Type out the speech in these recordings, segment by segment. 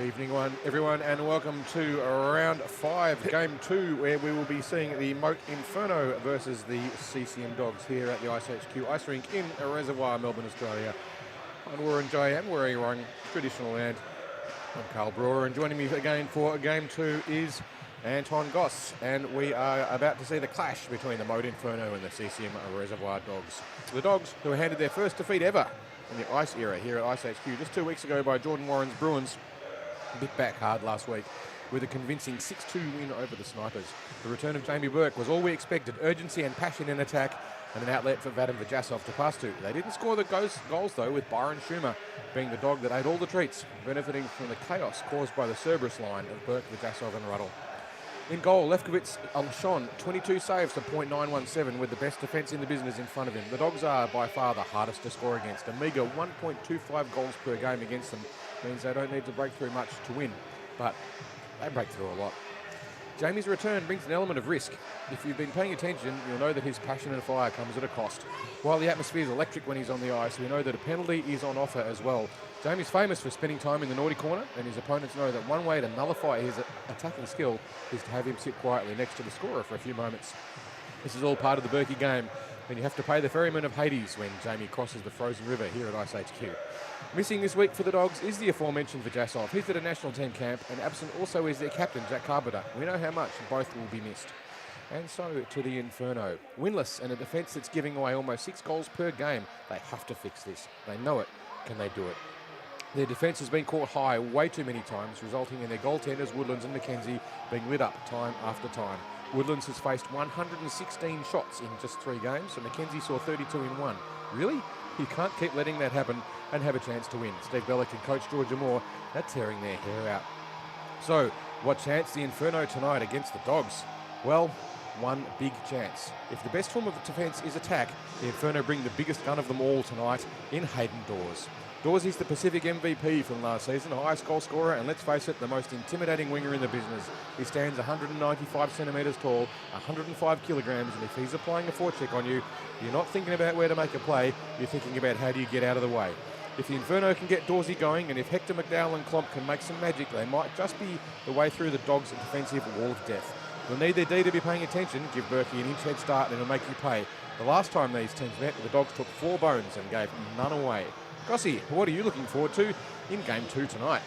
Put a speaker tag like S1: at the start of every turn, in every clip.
S1: Evening everyone, and welcome to round 5, game 2, where we will be seeing the Moat Inferno versus the CCM Dogs here at the IceHQ Ice Rink in Reservoir, Melbourne, Australia. I'm Wurundjeri and Wurrung, traditional land. I'm Carl Brewer, and joining me again for game 2 is Anton Goss, and we are about to see the clash between the Moat Inferno and the CCM Reservoir Dogs. The Dogs, who were handed their first defeat ever in the ice era here at IceHQ just 2 weeks ago by Jordan Warren's Bruins, bit back hard last week with a convincing 6-2 win over the Snipers. The return of Jamie Burke was all we expected: urgency and passion in attack, and an outlet for Vadim Vajasov to pass to. They didn't score the goals though, with Byron Schumer being the dog that ate all the treats, benefiting from the chaos caused by the Cerberus line of Burke, Vajasov and Ruddle. In goal, Lefkowitz Alshon, 22 saves to .917 with the best defence in the business in front of him. The Dogs are by far the hardest to score against. A meagre 1.25 goals per game against them means they don't need to break through much to win, but they break through a lot. Jamie's return brings an element of risk. If you've been paying attention, you'll know that his passion and fire comes at a cost. While the atmosphere is electric when he's on the ice, we know that a penalty is on offer as well. Jamie's famous for spending time in the naughty corner, and his opponents know that one way to nullify his attacking skill is to have him sit quietly next to the scorer for a few moments. This is all part of the Berkey game, and you have to pay the ferryman of Hades when Jamie crosses the frozen river here at IceHQ. Missing this week for the Dogs is the aforementioned Vajasov. He's at a national team camp, and absent also is their captain, Jack Carpenter. We know how much both will be missed. And so to the Inferno. Winless and a defence that's giving away almost 6 goals per game. They have to fix this. They know it. Can they do it? Their defence has been caught high way too many times, resulting in their goaltenders, Woodlands and McKenzie, being lit up time after time. Woodlands has faced 116 shots in just 3 games, and McKenzie saw 32 in 1. Really? You can't keep letting that happen and have a chance to win. Steve Bellick and coach Georgia Moore are tearing their hair out. So, what chance the Inferno tonight against the Dogs? Well, one big chance. If the best form of defence is attack, the Inferno bring the biggest gun of them all tonight in Hayden Dawes. Dawes is the Pacific MVP from last season, highest goal scorer, and let's face it, the most intimidating winger in the business. He stands 195 centimetres tall, 105 kilograms, and if he's applying a forecheck on you, you're not thinking about where to make a play, you're thinking about how do you get out of the way. If the Inferno can get Dawsey going, and if Hector McDowell and Klomp can make some magic, they might just be the way through the Dogs' defensive wall of death. They'll need their D to be paying attention, give Berkey an inch head start, and it'll make you pay. The last time these teams met, the Dogs took 4 bones and gave none away. Gossie, what are you looking forward to in Game 2 tonight?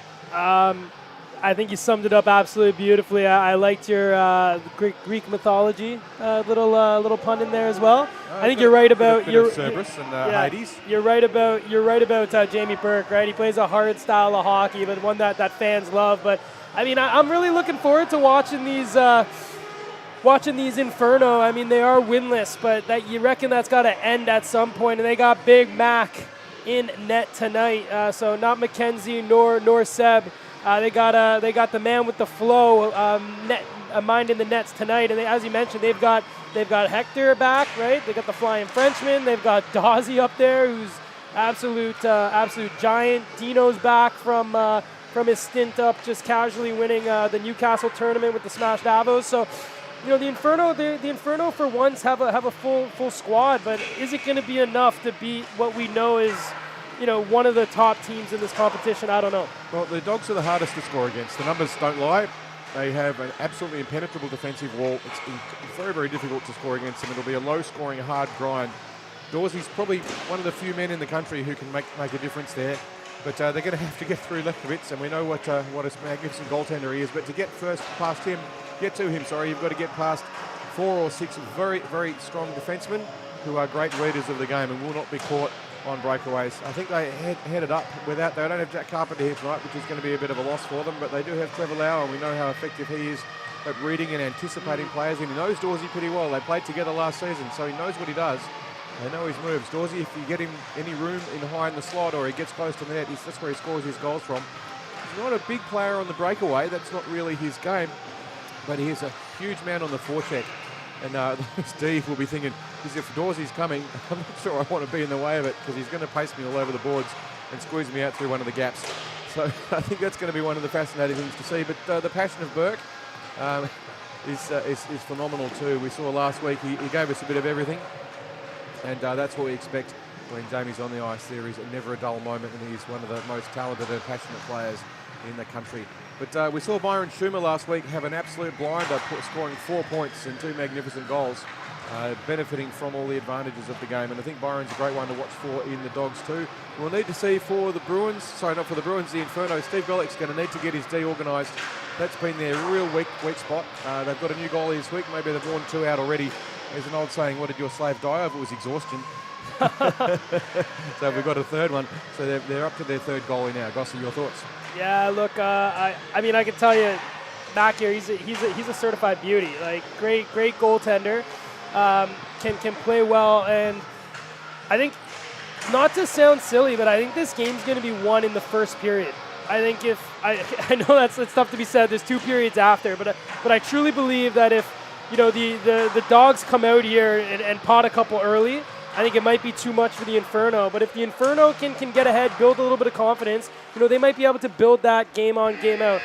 S2: I think you summed it up absolutely beautifully. I liked your Greek mythology little pun in there as well. I think you're right about your
S1: Cerberus and Hades.
S2: You're right about Jamie Burke. Right, he plays a hard style of hockey, but one that fans love. But I mean, I'm really looking forward to watching these Inferno. I mean, they are winless, but that you reckon that's got to end at some point, and they got Big Mac in net tonight, so not McKenzie nor Seb. They got the man with the flow, minding the nets tonight. And as you mentioned, they've got Hector back, right? They got the flying Frenchman. They've got Dawsey up there, who's absolute giant. Dino's back from his stint up, just casually winning the Newcastle tournament with the Smash Davos. So, you know, the Inferno for once have a full squad, but is it going to be enough to beat what we know is, you know, one of the top teams in this competition? I don't know.
S1: Well, the Dogs are the hardest to score against. The numbers don't lie. They have an absolutely impenetrable defensive wall. It's very, very difficult to score against them. It'll be a low-scoring, hard grind. Dawsey's probably one of the few men in the country who can make a difference there. But they're going to have to get through Lefkowitz, and we know what a magnificent goaltender he is. But to get to him, you've got to get past 4 or 6 very, very strong defensemen who are great readers of the game and will not be caught on breakaways. I think they headed up without. They don't have Jack Carpenter here tonight, which is going to be a bit of a loss for them. But they do have Trevor Lauer, and we know how effective he is at reading and anticipating players. And he knows Dawsey pretty well. They played together last season, so he knows what he does. They know his moves. Dawsey, if you get him any room high in the slot or he gets close to the net, that's where he scores his goals from. He's not a big player on the breakaway. That's not really his game. But he is a huge man on the forecheck. And Steve will be thinking, if Dawsey's coming, I'm not sure I want to be in the way of it, because he's going to pace me all over the boards and squeeze me out through one of the gaps. So I think that's going to be one of the fascinating things to see. But the passion of Burke is phenomenal too. We saw last week he gave us a bit of everything. And that's what we expect when Jamie's on the ice. There is never a dull moment, and he's one of the most talented and passionate players in the country. But we saw Byron Schumer last week have an absolute blinder, scoring 4 points and 2 magnificent goals, benefiting from all the advantages of the game. And I think Byron's a great one to watch for in the Dogs too. We'll need to see for the Bruins, sorry, not for the Bruins, the Inferno. Steve Bellick's going to need to get his D organised. That's been their real weak spot. They've got a new goalie this week. Maybe they've worn 2 out already. There's an old saying, what did your slave die of? It was exhaustion. So we've got a third one. So they're up to their third goalie now. Gossie, your thoughts?
S2: Yeah, look, I mean, I can tell you, back here, he's a certified beauty. Like, great goaltender, can play well, and I think, not to sound silly, but I think this game's going to be won in the first period. I think I know it's tough to be said. There's 2 periods after, but I truly believe that if the Dogs come out here and pot a couple early, I think it might be too much for the Inferno. But if the Inferno can get ahead, build a little bit of confidence, they might be able to build that game on, game out.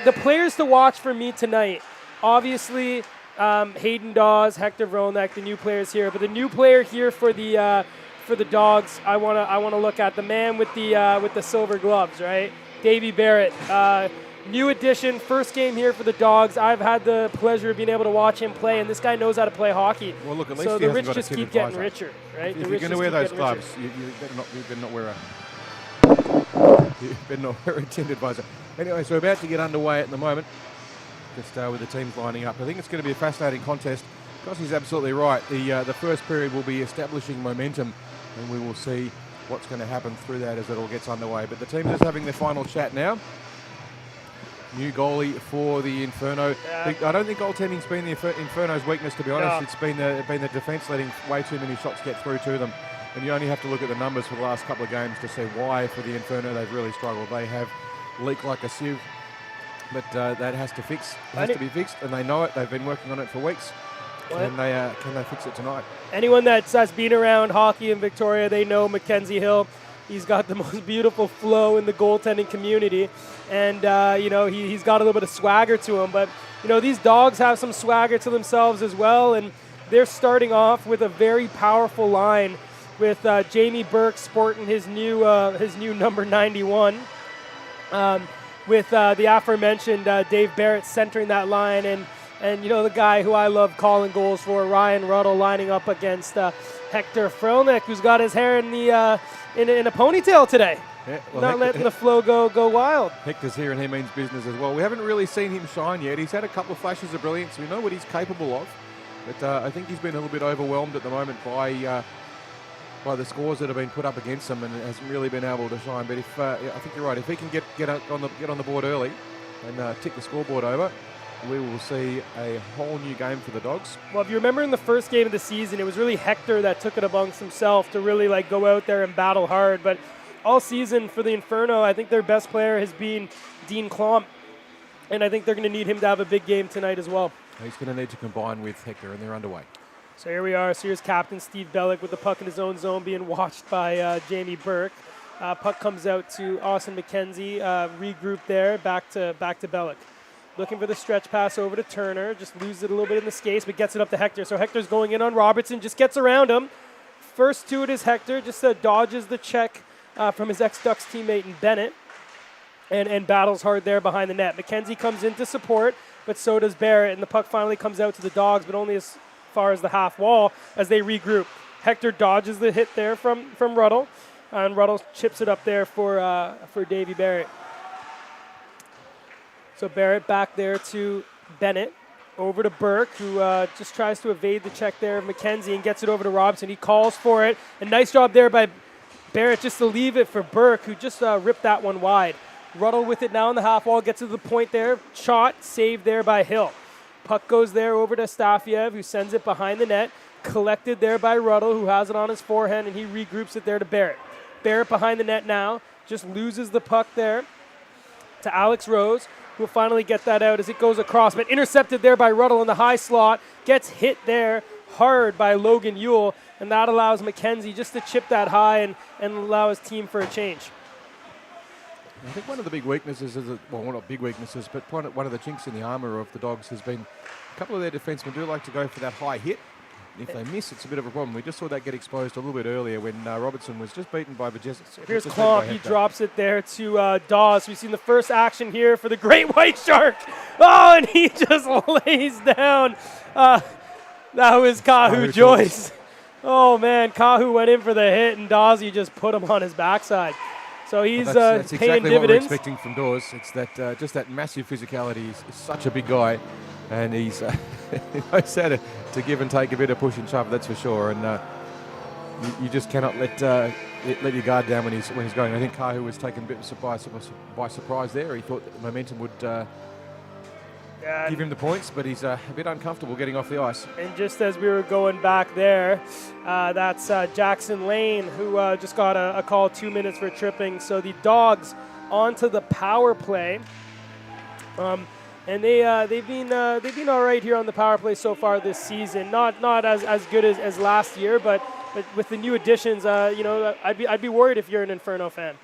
S2: The players to watch for me tonight, obviously, Hayden Dawes, Hector Vronek, the new players here. But the new player here for the Dogs, I wanna look at the man with the silver gloves, right? Davey Barrett, new addition, first game here for the Dogs. I've had the pleasure of being able to watch him play, and this guy knows how to play hockey.
S1: Well, look, at least
S2: so
S1: he
S2: the
S1: hasn't
S2: rich
S1: got
S2: just
S1: a
S2: keep
S1: advisor.
S2: getting richer, right?
S1: If you're going to wear those gloves, you better not wear a tinted visor. Anyway, so we're about to get underway at the moment, just with the teams lining up. I think it's going to be a fascinating contest. Gossie's absolutely right. The first period will be establishing momentum, and we will see what's going to happen through that as it all gets underway. But the team's just having their final chat now. New goalie for the Inferno.
S2: Yeah.
S1: I don't think goaltending's been the Inferno's weakness, to be honest.
S2: No.
S1: It's been the defence letting way too many shots get through to them. And you only have to look at the numbers for the last couple of games to see why for the Inferno they've really struggled. They have leaked like a sieve, but that has to be fixed, and they know it. They've been working on it for weeks. Can they fix it tonight?
S2: Anyone that's been around hockey in Victoria, they know Mackenzie Hill. He's got the most beautiful flow in the goaltending community, and he's got a little bit of swagger to him. But these Dogs have some swagger to themselves as well, and they're starting off with a very powerful line with Jamie Burke sporting his new number 91, with the aforementioned Dave Barrett centering that line, and the guy who I love calling goals for, Ryan Ruddle, lining up against Hector Frelnick, who's got his hair in the in a ponytail today.
S1: Yeah, well,
S2: not letting the flow go wild.
S1: Hector's here and he means business as well. We haven't really seen him shine yet. He's had a couple of flashes of brilliance. We know what he's capable of, but I think he's been a little bit overwhelmed at the moment by the scores that have been put up against him, and hasn't really been able to shine. But I think you're right. If he can get on the board early and tick the scoreboard over, we will see a whole new game for the Dogs.
S2: Well, if you remember in the first game of the season, it was really Hector that took it amongst himself to really go out there and battle hard. But all season for the Inferno, I think their best player has been Dean Klomp, and I think they're going to need him to have a big game tonight as well.
S1: He's going to need to combine with Hector, and they're underway.
S2: So here we are. So here's Captain Steve Bellick with the puck in his own zone, being watched by Jamie Burke. Puck comes out to Austin McKenzie, regroup there, back to Bellick. Looking for the stretch pass over to Turner. Just loses it a little bit in the skates, but gets it up to Hector. So Hector's going in on Robertson, just gets around him. First to it is Hector, just dodges the check from his ex-Ducks teammate in Bennett, and battles hard there behind the net. McKenzie comes in to support, but so does Barrett, and the puck finally comes out to the Dogs, but only as far as the half wall as they regroup. Hector dodges the hit there from Ruddle, and Ruddle chips it up there for Davey Barrett. So Barrett back there to Bennett, over to Burke, who just tries to evade the check there of McKenzie and gets it over to Robson. He calls for it. A nice job there by Barrett just to leave it for Burke, who just ripped that one wide. Ruddle with it now in the half wall, gets to the point there. Shot, saved there by Hill. Puck goes there over to Stafiev, who sends it behind the net. Collected there by Ruddle, who has it on his forehand, and he regroups it there to Barrett. Barrett behind the net now, just loses the puck there to Alex Rose, who will finally get that out as it goes across, but intercepted there by Ruddle in the high slot, gets hit there hard by Logan Ewell, and that allows McKenzie just to chip that high and allow his team for a change.
S1: I think one of the big weaknesses not big weaknesses, but one of the chinks in the armour of the Dogs has been a couple of their defensemen do like to go for that high hit. If they miss, it's a bit of a problem. We just saw that get exposed a little bit earlier when Robertson was just beaten by Bajez.
S2: Here's Klomp. He drops it there to Dawes. We've seen the first action here for the Great White Shark. Oh, and he just lays down. That was Kahu Joyce. Oh, man. Kahu went in for the hit, and Dawes just put him on his backside. So he's
S1: that's
S2: paying
S1: exactly
S2: dividends.
S1: What we're expecting from Dawes. It's that just that massive physicality. He's such a big guy, and he's he knows how to give and take a bit of push and shove. That's for sure. And you just cannot let your guard down when he's going. I think Kahu was taken a bit by surprise there. He thought that the momentum would give him the points, but he's a bit uncomfortable getting off the ice.
S2: And just as we were going back there, that's Jackson Lane, who just got a call 2 minutes for tripping. So the Dogs onto the power play, and they've been all right here on the power play so far this season. Not as good as last year, but with the new additions, I'd be worried if you're an Inferno fan.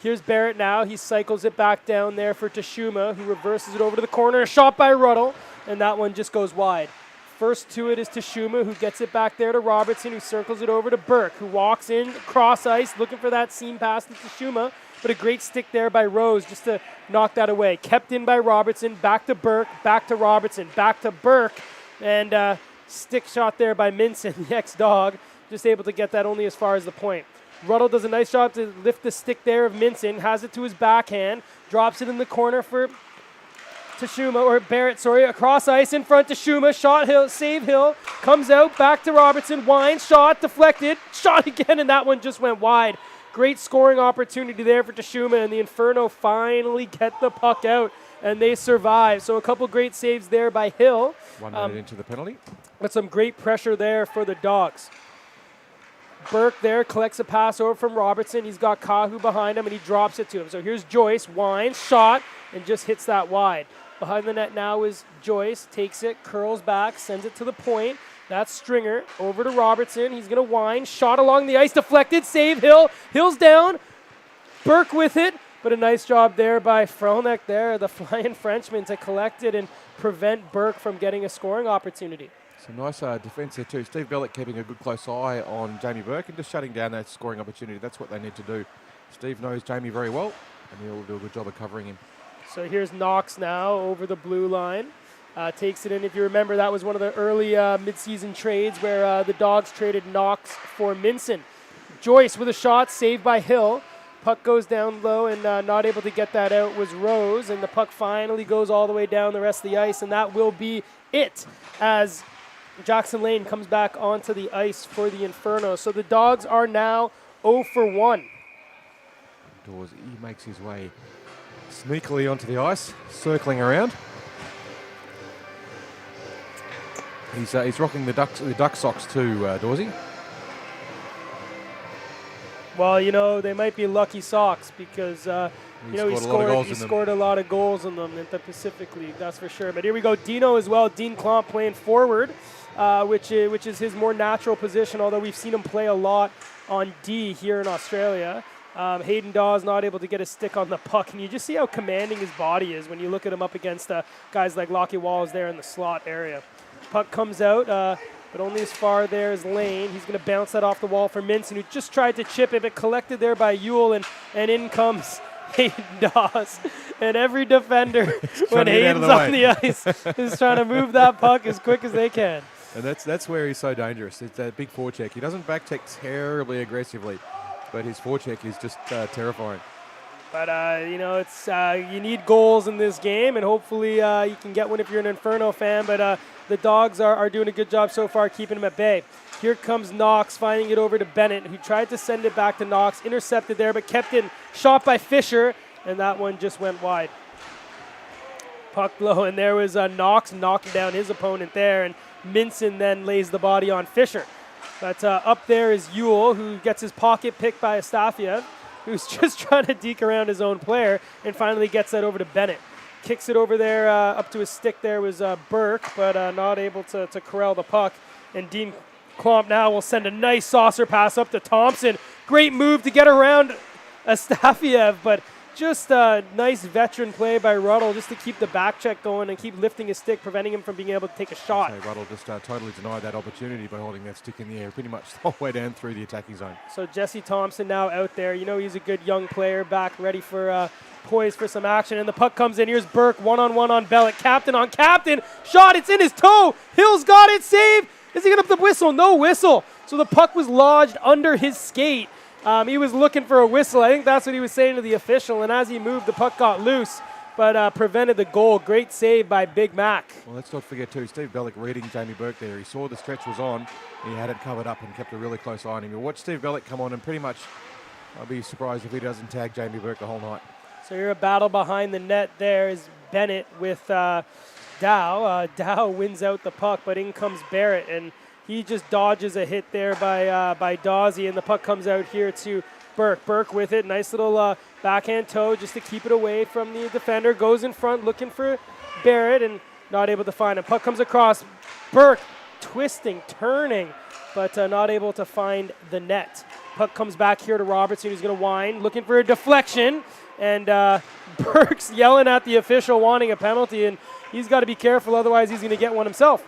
S2: Here's Barrett now. He cycles it back down there for Tashuma, who reverses it over to the corner. A shot by Ruddle, and that one just goes wide. First to it is Tashuma, who gets it back there to Robertson, who circles it over to Burke, who walks in cross ice, looking for that seam pass to Tashuma, but a great stick there by Rose just to knock that away. Kept in by Robertson, back to Burke, back to Robertson, back to Burke, and stick shot there by Minson, the ex-Dog, just able to get that only as far as the point. Ruddle does a nice job to lift the stick there of Minson, has it to his backhand, drops it in the corner for Barrett, across ice in front to Shuma, shot Hill, save Hill, comes out, back to Robertson, winds, shot, deflected, shot again, and that one just went wide. Great scoring opportunity there for Tashuma, and the Inferno finally get the puck out, and they survive. So a couple great saves there by Hill.
S1: 1 minute into the penalty.
S2: But some great pressure there for the Dogs. Burke there collects a pass over from Robertson. He's got Kahu behind him, and he drops it to him. So here's Joyce, winds, shot, and just hits that wide. Behind the net now is Joyce, takes it, curls back, sends it to the point. That's Stringer, over to Robertson. He's going to wind, shot along the ice, deflected, save Hill. Hill's down, Burke with it, but a nice job there by Frolnek there, the flying Frenchman, to collect it and prevent Burke from getting a scoring opportunity.
S1: Some nice defence there too. Steve Bellick keeping a good close eye on Jamie Burke and just shutting down that scoring opportunity. That's what they need to do. Steve knows Jamie very well, and he'll do a good job of covering him.
S2: So here's Knox now over the blue line. Takes it in. If you remember, that was one of the early mid-season trades where the Dogs traded Knox for Minson. Joyce with a shot, saved by Hill. Puck goes down low, and not able to get that out was Rose, and the puck finally goes all the way down the rest of the ice, and that will be it as Jackson Lane comes back onto the ice for the Inferno. So the Dogs are now 0 for 1.
S1: Dawes, he makes his way sneakily onto the ice, circling around. He's rocking the duck socks too, Dawsey.
S2: Well, they might be lucky socks because he scored a lot of goals in them in the Pacific League, that's for sure. But here we go, Dino as well. Dean Klomp playing forward, which is his more natural position, although we've seen him play a lot on D here in Australia. Hayden Dawes not able to get a stick on the puck, and you just see how commanding his body is when you look at him up against guys like Lockie Walls there in the slot area. Puck comes out, but only as far there as Lane. He's going to bounce that off the wall for Minson, who just tried to chip it, but collected there by Ewell, and in comes Hayden Dawes. And every defender, when Hayden's on the ice, is trying to move that puck as quick as they can.
S1: And that's where he's so dangerous. It's that big forecheck. He doesn't backcheck terribly aggressively, but his forecheck is just terrifying.
S2: But, it's you need goals in this game, and hopefully you can get one if you're an Inferno fan. But the Dogs are doing a good job so far keeping him at bay. Here comes Knox, finding it over to Bennett, who tried to send it back to Knox. Intercepted there, but kept in. Shot by Fisher, and that one just went wide. Puck low, and there was Knox knocking down his opponent there, and Minson then lays the body on Fisher. But up there is Ewell, who gets his pocket picked by Astafiev, who's just trying to deke around his own player, and finally gets that over to Bennett. Kicks it over there, up to his stick there was Burke, but not able to corral the puck. And Dean Klomp now will send a nice saucer pass up to Thompson. Great move to get around Astafiev, but just a nice veteran play by Ruddle just to keep the back check going and keep lifting his stick, preventing him from being able to take a shot.
S1: So Ruddle just totally denied that opportunity by holding that stick in the air pretty much the whole way down through the attacking zone.
S2: So Jesse Thompson now out there. You know he's a good young player back, ready for poised for some action. And the puck comes in. Here's Burke, one-on-one on Bellick. Captain on captain. Shot, it's in his toe. Hill's got it, save. Is he going to put the whistle? No whistle. So the puck was lodged under his skate. He was looking for a whistle. I think that's what he was saying to the official. And as he moved, the puck got loose, but prevented the goal. Great save by Big Mac.
S1: Well, let's not forget, too, Steve Bellick reading Jamie Burke there. He saw the stretch was on. He had it covered up and kept a really close eye on him. You'll watch Steve Bellick come on and pretty much, I'll be surprised if he doesn't tag Jamie Burke the whole night.
S2: So here a battle behind the net there is Bennett with Dow. Dow wins out the puck, but in comes Barrett, and he just dodges a hit there by Dawsey, and the puck comes out here to Burke. Burke with it, nice little backhand toe just to keep it away from the defender. Goes in front looking for Barrett and not able to find him. Puck comes across. Burke twisting, turning, but not able to find the net. Puck comes back here to Robertson, who's going to wind, looking for a deflection, and Burke's yelling at the official wanting a penalty, and he's got to be careful, otherwise he's going to get one himself.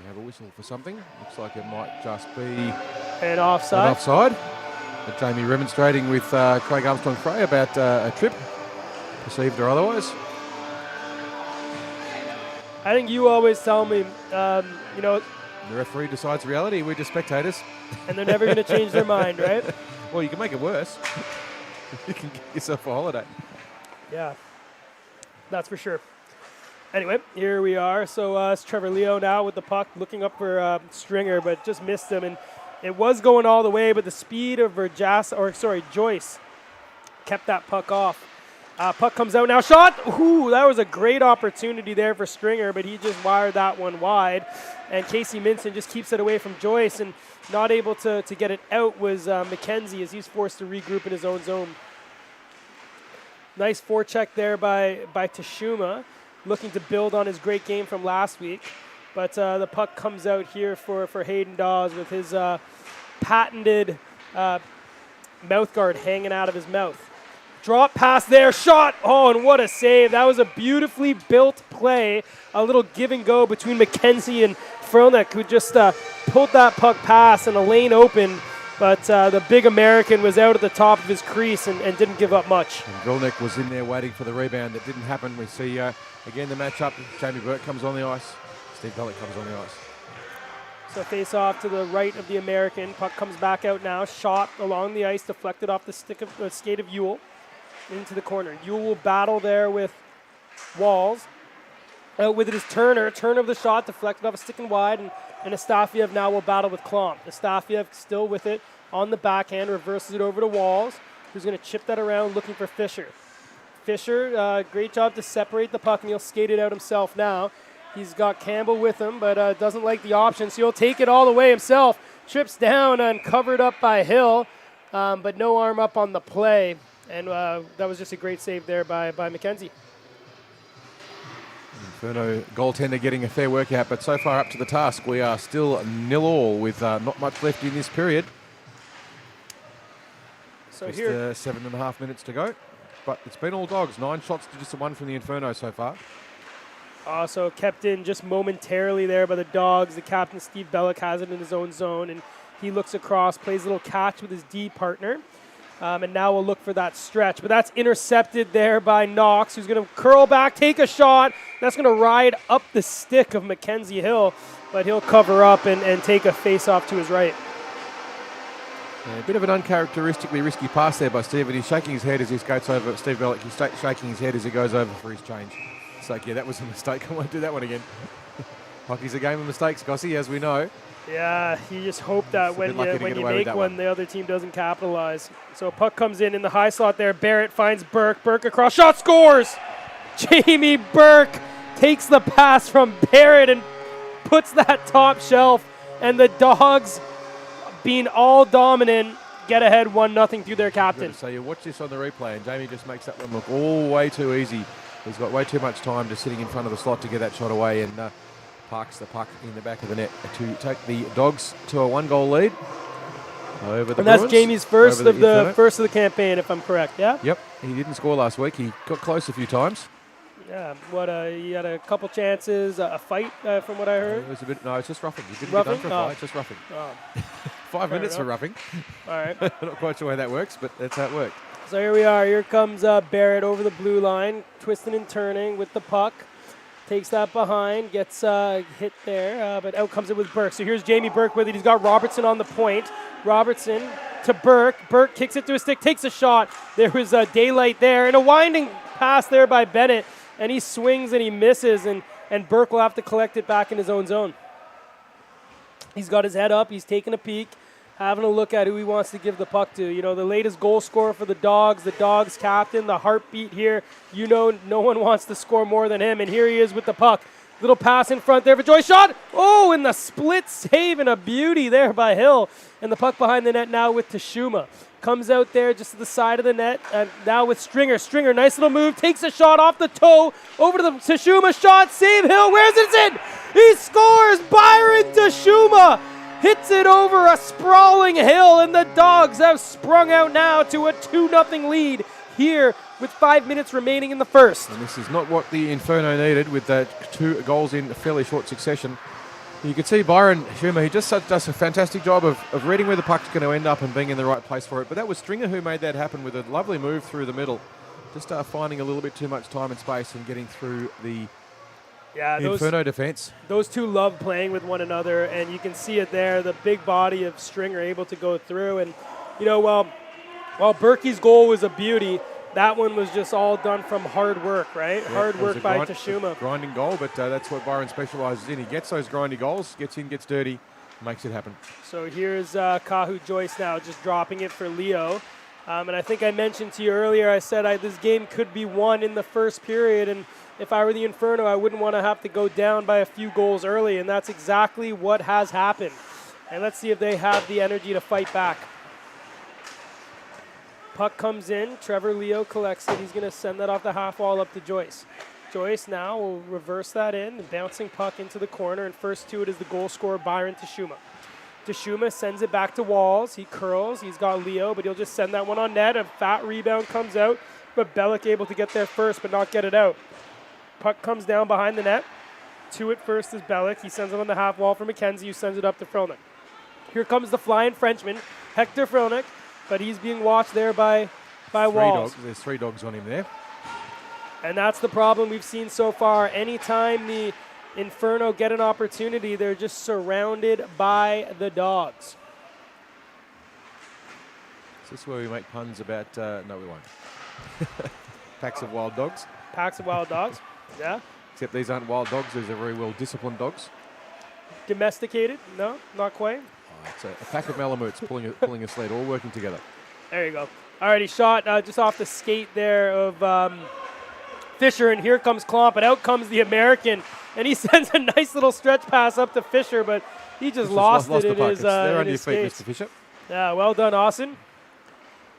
S1: We have a whistle for something. Looks like it might just be
S2: an offside.
S1: But Jamie remonstrating with Craig Armstrong-Frey about a trip, perceived or otherwise.
S2: I think you always tell me, you know,
S1: the referee decides reality. We're just spectators.
S2: And they're never going to change their mind, right?
S1: Well, you can make it worse. You can get yourself a holiday.
S2: Yeah, that's for sure. Anyway, here we are. So it's Trevor Leo now with the puck, looking up for Stringer, but just missed him. And it was going all the way, but the speed of Joyce kept that puck off. Puck comes out now. Shot! Ooh, that was a great opportunity there for Stringer, but he just wired that one wide. And Casey Minson just keeps it away from Joyce, and not able to get it out was McKenzie as he's forced to regroup in his own zone. Nice forecheck there by Tashuma, looking to build on his great game from last week. But the puck comes out here for Hayden Dawes with his patented mouth guard hanging out of his mouth. Drop pass there, shot. Oh, and what a save. That was a beautifully built play. A little give and go between McKenzie and Frolnick, who just pulled that puck pass and a lane open. But the big American was out at the top of his crease and didn't give up much.
S1: And Frolnick was in there waiting for the rebound. That didn't happen. We see, again, the matchup. Jamie Burke comes on the ice. Steve Bellick comes on the ice.
S2: So face off to the right of the American. Puck comes back out now. Shot along the ice, deflected off the skate of Ewell. Into the corner. Ewell will battle there with Walls. Out with it is Turner. Turn of the shot, deflected off a stick and wide, and Astafiev now will battle with Klomp. Astafiev still with it on the backhand, reverses it over to Walls, who's going to chip that around looking for Fisher. Fisher, great job to separate the puck, and he'll skate it out himself now. He's got Campbell with him, but doesn't like the option, so he'll take it all the way himself. Trips down and covered up by Hill, but no arm up on the play. And that was just a great save there by McKenzie.
S1: Inferno goaltender getting a fair workout, but so far up to the task. We are still 0-0 with not much left in this period.
S2: So
S1: just,
S2: here,
S1: 7.5 minutes to go. But it's been all Dogs. 9 shots to just 1 from the Inferno so far.
S2: Also kept in just momentarily there by the Dogs. The captain, Steve Bellick, has it in his own zone, and he looks across, plays a little catch with his D partner. And now we'll look for that stretch. But that's intercepted there by Knox, who's going to curl back, take a shot. That's going to ride up the stick of Mackenzie Hill, but he'll cover up and take a face-off to his right.
S1: Yeah, a bit of an uncharacteristically risky pass there by Steve, and he's shaking his head as he skates over. Steve Bellick, he's shaking his head as he goes over for his change. It's like, yeah, that was a mistake. I won't do that one again. Hockey's a game of mistakes, Gossie, as we know.
S2: Yeah, you just hope that when you make one, the other team doesn't capitalize. So puck comes in the high slot there. Barrett finds Burke. Burke across. Shot, scores! Jamie Burke takes the pass from Barrett and puts that top shelf. And the Dogs, being all dominant, get ahead 1-0 through their captain.
S1: So you watch this on the replay, and Jamie just makes that one look all way too easy. He's got way too much time just sitting in front of the slot to get that shot away, and parks the puck in the back of the net to take the Dogs to a 1-goal lead. over the
S2: And that's
S1: Bruins,
S2: Jamie's first
S1: over
S2: of the
S1: Inferno.
S2: first of the campaign, if I'm correct. Yeah.
S1: Yep, he didn't score last week. He got close a few times.
S2: Yeah. What? He had a couple chances, a fight, from what I heard.
S1: It was a bit. No, it's just roughing. He didn't
S2: Roughing?
S1: get done for a fight. Just roughing.
S2: Oh,
S1: 5
S2: Fair
S1: minutes for
S2: enough.
S1: roughing.
S2: all right.
S1: Not quite sure how that works, but that's how it worked.
S2: So here we are. Here comes Barrett over the blue line, twisting and turning with the puck. Takes that behind, gets hit there, but out comes it with Burke. So here's Jamie Burke with it. He's got Robertson on the point. Robertson to Burke. Burke kicks it to a stick, takes a shot. There was daylight there, and a winding pass there by Bennett, and he swings and he misses, and Burke will have to collect it back in his own zone. He's got his head up. He's taking a peek, having a look at who he wants to give the puck to. You know, the latest goal scorer for the Dogs captain, the heartbeat here. You know, no one wants to score more than him, and here he is with the puck. Little pass in front there for Joyce. Shot! Oh, and the split save and a beauty there by Hill. And the puck behind the net now with Tashuma. Comes out there just to the side of the net, and now with Stringer. Stringer, nice little move, takes a shot off the toe, over to the Tashuma shot, save Hill, where's it? It's in! He scores! Byron Tashuma hits it over a sprawling Hill, and the Dogs have sprung out now to a 2-0 lead here with 5 minutes remaining in the first.
S1: And this is not what the Inferno needed with that 2 goals in a fairly short succession. You can see Byron Schumer, he just does a fantastic job of reading where the puck's going to end up and being in the right place for it. But that was Stringer who made that happen with a lovely move through the middle. Just finding a little bit too much time and space and getting through the Inferno defense.
S2: Those two love playing with one another, and you can see it there, the big body of Stringer able to go through. And, you know, while Berkey's goal was a beauty, that one was just all done from hard work, right?
S1: Yeah,
S2: hard work by Tashuma.
S1: Grinding goal, but that's what Byron specialises in. He gets those grindy goals, gets in, gets dirty, makes it happen.
S2: So here's Kahu Joyce now just dropping it for Leo. And I think I mentioned to you earlier, I said this game could be won in the first period, and if I were the Inferno, I wouldn't want to have to go down by a few goals early, and that's exactly what has happened. And let's see if they have the energy to fight back. Puck comes in. Trevor Leo collects it. He's going to send that off the half wall up to Joyce. Joyce now will reverse that in. The bouncing puck into the corner. And first to it is the goal scorer, Byron Tashuma. Tashuma sends it back to Walls. He curls. He's got Leo, but he'll just send that one on net. A fat rebound comes out. But Bellick able to get there first, but not get it out. Puck comes down behind the net. To it first is Bellick. He sends it on the half wall for McKenzie, who sends it up to Fronick. Here comes the flying Frenchman, Hector Fronick. But he's being watched there by Walls.
S1: There's 3 dogs on him there.
S2: And that's the problem we've seen so far. Anytime the Inferno get an opportunity, they're just surrounded by the Dogs.
S1: Is this where we make puns about... no, we won't. Packs of wild dogs.
S2: Packs of wild dogs, yeah.
S1: Except these aren't wild dogs. These are very well-disciplined dogs.
S2: Domesticated? No, not quite.
S1: It's a pack of Malamutes pulling a sled, all working together.
S2: There you go. All right, he shot just off the skate there of Fisher, and here comes Klomp, and out comes the American, and he sends a nice little stretch pass up to Fisher, but he just lost it in his
S1: They're under your feet,
S2: skates.
S1: Mr. Fisher.
S2: Yeah, well done, Austin.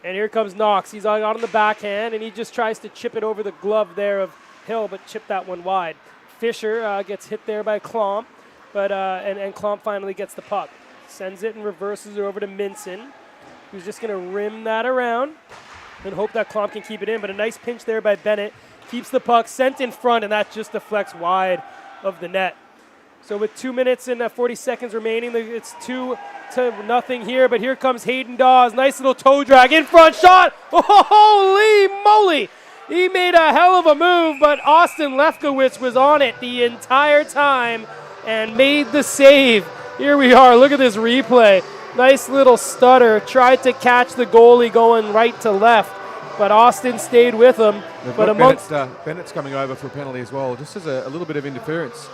S2: And here comes Knox. He's out on the backhand, and he just tries to chip it over the glove there of Hill, but chipped that one wide. Fisher gets hit there by Klomp, but and Klomp finally gets the puck. Sends it and reverses it over to Minson, who's just going to rim that around and hope that Klomp can keep it in. But a nice pinch there by Bennett. Keeps the puck sent in front, and that just deflects wide of the net. So with 2 minutes and 40 seconds remaining, it's 2-0 here. But here comes Hayden Dawes. Nice little toe drag in front shot. Holy moly! He made a hell of a move, but Austin Lefkowitz was on it the entire time and made the save. Here we are. Look at this replay. Nice little stutter. Tried to catch the goalie going right to left, but Austin stayed with him. But
S1: Bennett's coming over for a penalty as well. Just as a little bit of interference.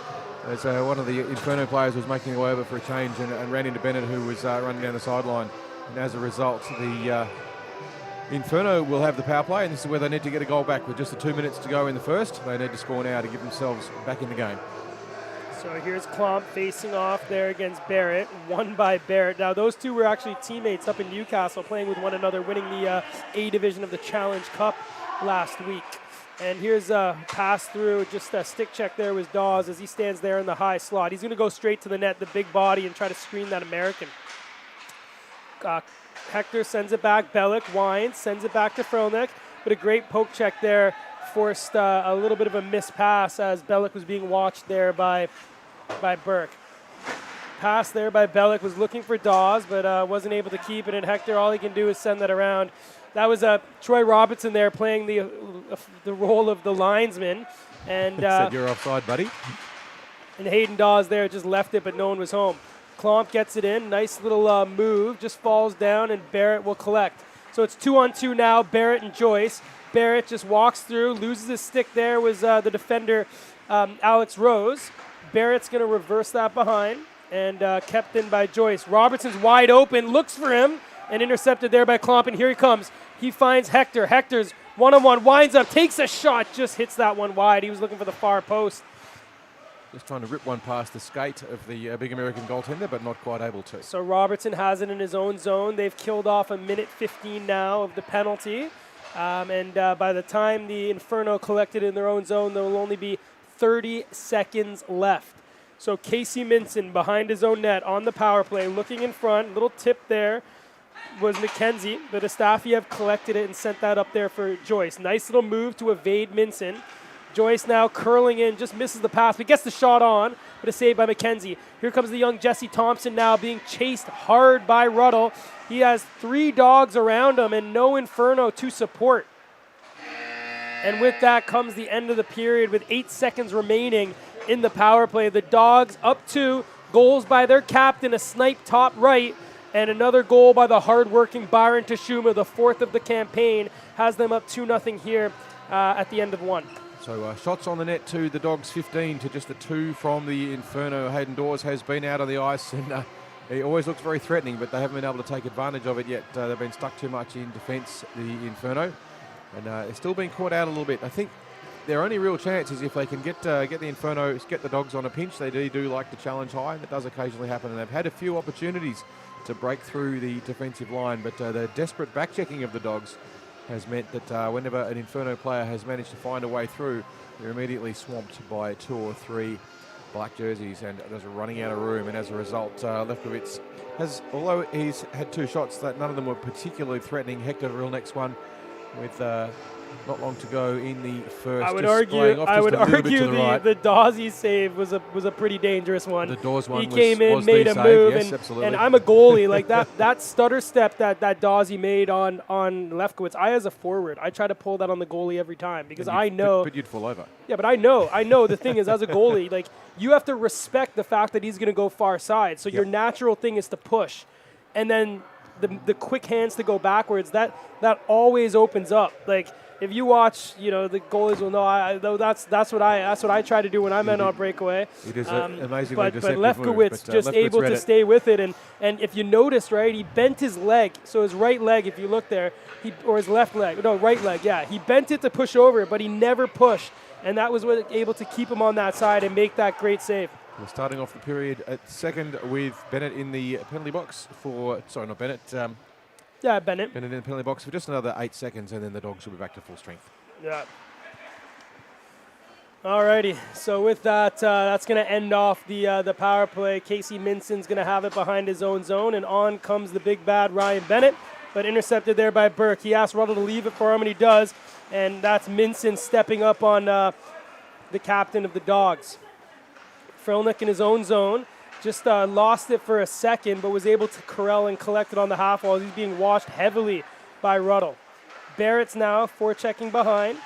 S1: As one of the Inferno players was making their way over for a change and ran into Bennett, who was running down the sideline. And as a result, the Inferno will have the power play, and this is where they need to get a goal back with just the 2 minutes to go in the first. They need to score now to get themselves back in the game.
S2: So here's Klomp facing off there against Barrett, won by Barrett. Now those two were actually teammates up in Newcastle playing with one another, winning the A division of the Challenge Cup last week. And here's a pass through, just a stick check there with Dawes as he stands there in the high slot. He's going to go straight to the net, the big body, and try to screen that American. Hector sends it back. Bellick winds, sends it back to Frolnick. But a great poke check there forced a little bit of a missed pass as Bellick was being watched there by Burke. Pass there by Bellick was looking for Dawes, but wasn't able to keep it. And Hector, all he can do is send that around. That was Troy Robertson there playing the role of the linesman. And
S1: said you're offside, buddy.
S2: And Hayden Dawes there just left it, but no one was home. Klomp gets it in. Nice little move. Just falls down, and Barrett will collect. So it's 2-on-2 now, Barrett and Joyce. Barrett just walks through, loses his stick there, was the defender Alex Rose. Barrett's going to reverse that behind, and kept in by Joyce. Robertson's wide open, looks for him, and intercepted there by Klomp, and here he comes. He finds Hector. Hector's one-on-one, winds up, takes a shot, just hits that one wide. He was looking for the far post.
S1: Just trying to rip one past the skate of the big American goaltender, but not quite able to.
S2: So Robertson has it in his own zone. They've killed off a minute 15 now of the penalty. And by the time the Inferno collected in their own zone, there will only be 30 seconds left. So Casey Minson behind his own net on the power play, looking in front. Little tip there was McKenzie, but Astafiev collected it and sent that up there for Joyce. Nice little move to evade Minson. Joyce now curling in, just misses the pass, but gets the shot on, but a save by McKenzie. Here comes the young Jesse Thompson now being chased hard by Ruddle. He has 3 dogs around him and no Inferno to support. And with that comes the end of the period with 8 seconds remaining in the power play. The Dogs up 2, goals by their captain, a snipe top right, and another goal by the hard-working Byron Tashuma, the 4th of the campaign, has them up 2-0 here at the end of 1.
S1: So shots on the net to the Dogs 15 to just the 2 from the Inferno. Hayden Dawes has been out on the ice and he always looks very threatening, but they haven't been able to take advantage of it yet. They've been stuck too much in defence, the Inferno, and they're still being caught out a little bit. I think their only real chance is if they can get the Inferno, get the Dogs on a pinch. They do like to challenge high, and it does occasionally happen, and they've had a few opportunities to break through the defensive line, but the desperate back-checking of the Dogs has meant that whenever an Inferno player has managed to find a way through, they're immediately swamped by 2 or 3 black jerseys, and there's a running out of room, and as a result, Lefkowitz has, although he's had 2 shots, that none of them were particularly threatening. Hector, the real next one, with not long to go in the first.
S2: I would argue the Dawsey save was a pretty dangerous one.
S1: The Dawes one
S2: he came in,
S1: was
S2: made a
S1: save,
S2: move,
S1: yes,
S2: and I'm a goalie. Like that stutter step that Dawsey made on Lefkowitz. As a forward, I try to pull that on the goalie every time because I know.
S1: But you'd fall over.
S2: Yeah, but I know. The thing is, as a goalie, like you have to respect the fact that he's going to go far side. So your natural thing is to push, and then the quick hands to go backwards. That always opens up. Like if you watch, the goalies will know. That's what I try to do when I'm in on breakaway.
S1: It is an amazingly deceptive
S2: but Lefkowitz
S1: move,
S2: just able to stay with it, and if you notice, right, he bent his leg. So his right leg, if you look there, or his left leg, no, right leg, yeah, he bent it to push over it, but he never pushed, and that was what able to keep him on that side and make that great save.
S1: We're starting off the period at second with Bennett in the penalty box not Bennett.
S2: Bennett.
S1: Bennett in the penalty box for just another 8 seconds, and then the Dogs will be back to full strength.
S2: Yeah. Alrighty, so with that, that's going to end off the power play. Casey Minson's going to have it behind his own zone, and on comes the big bad Ryan Bennett, but intercepted there by Burke. He asked Ruddle to leave it for him, and he does, and that's Minson stepping up on the captain of the Dogs. Frelnick in his own zone, just lost it for a second, but was able to corral and collect it on the half wall. He's being washed heavily by Ruddle. Barrett's now forechecking behind,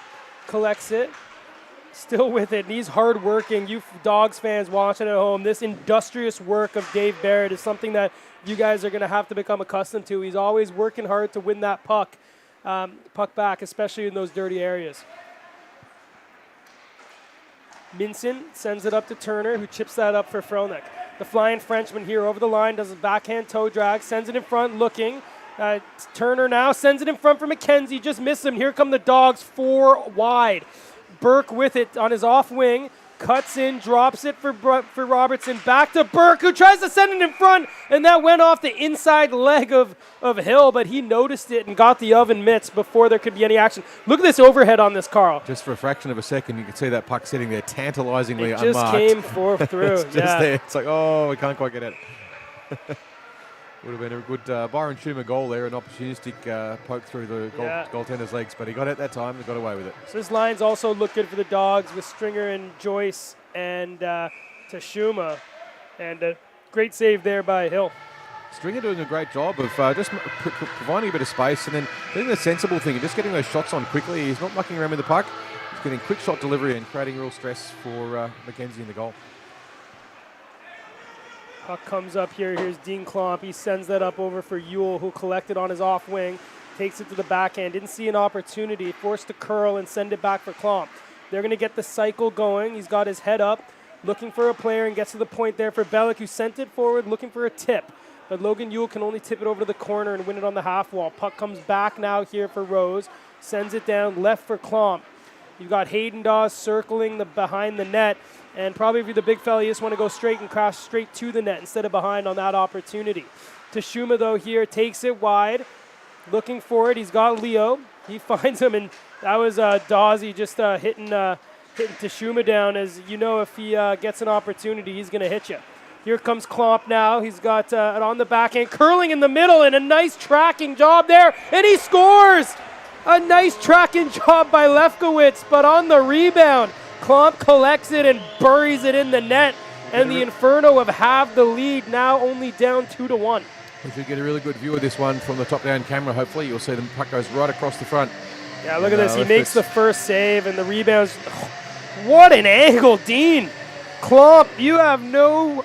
S2: collects it, still with it, and he's hard-working. You Dogs fans watching at home, this industrious work of Dave Barrett is something that you guys are going to have to become accustomed to. He's always working hard to win that puck back, especially in those dirty areas. Minson sends it up to Turner, who chips that up for Frelnick. The flying Frenchman here over the line does a backhand toe drag, sends it in front, looking. Turner now sends it in front for McKenzie, just missed him. Here come the Dogs, 4 wide. Burke with it on his off wing, cuts in, drops it for Robertson, back to Burke, who tries to send it in front, and that went off the inside leg of Hill, but he noticed it and got the oven mitts before there could be any action. Look at this overhead on this, Carl.
S1: Just for a fraction of a second, you could see that puck sitting there tantalizingly
S2: unmarked. It just came through.
S1: It's just there. It's like, we can't quite get it. Would have been a good Byron Schumer goal there, an opportunistic poke through the goaltender's legs, but he got it that time and got away with it.
S2: So this line's also looked good for the Dogs with Stringer and Joyce and Tashuma. And a great save there by Hill.
S1: Stringer doing a great job of just providing a bit of space and then doing the sensible thing and just getting those shots on quickly. He's not mucking around with the puck. He's getting quick shot delivery and creating real stress for Mackenzie in the goal.
S2: Puck comes up here. Here's Dean Klomp. He sends that up over for Ewell, who collected on his off wing. Takes it to the backhand. Didn't see an opportunity. Forced to curl and send it back for Klomp. They're going to get the cycle going. He's got his head up, looking for a player, and gets to the point there for Bellick, who sent it forward, looking for a tip. But Logan Ewell can only tip it over to the corner and win it on the half wall. Puck comes back now here for Rose. Sends it down left for Klomp. You've got Hayden Dawes circling behind the net. And probably if you're the big fella, you just want to go straight and crash straight to the net instead of behind on that opportunity. Tashuma, though, here takes it wide. Looking for it. He's got Leo. He finds him, and that was Dawsey just hitting Tashuma down. As you know, if he gets an opportunity, he's going to hit you. Here comes Klomp now. He's got it on the backhand, curling in the middle, and a nice tracking job there, and he scores! A nice tracking job by Lefkowitz, but on the rebound, Klomp collects it and buries it in the net, and the Inferno have halved the lead, now only down 2-1.
S1: If you get a really good view of this one from the top-down camera, hopefully you'll see the puck goes right across the front.
S2: Yeah, look at this. He makes the first save, and the rebounds. What an angle, Dean. Klomp, you have no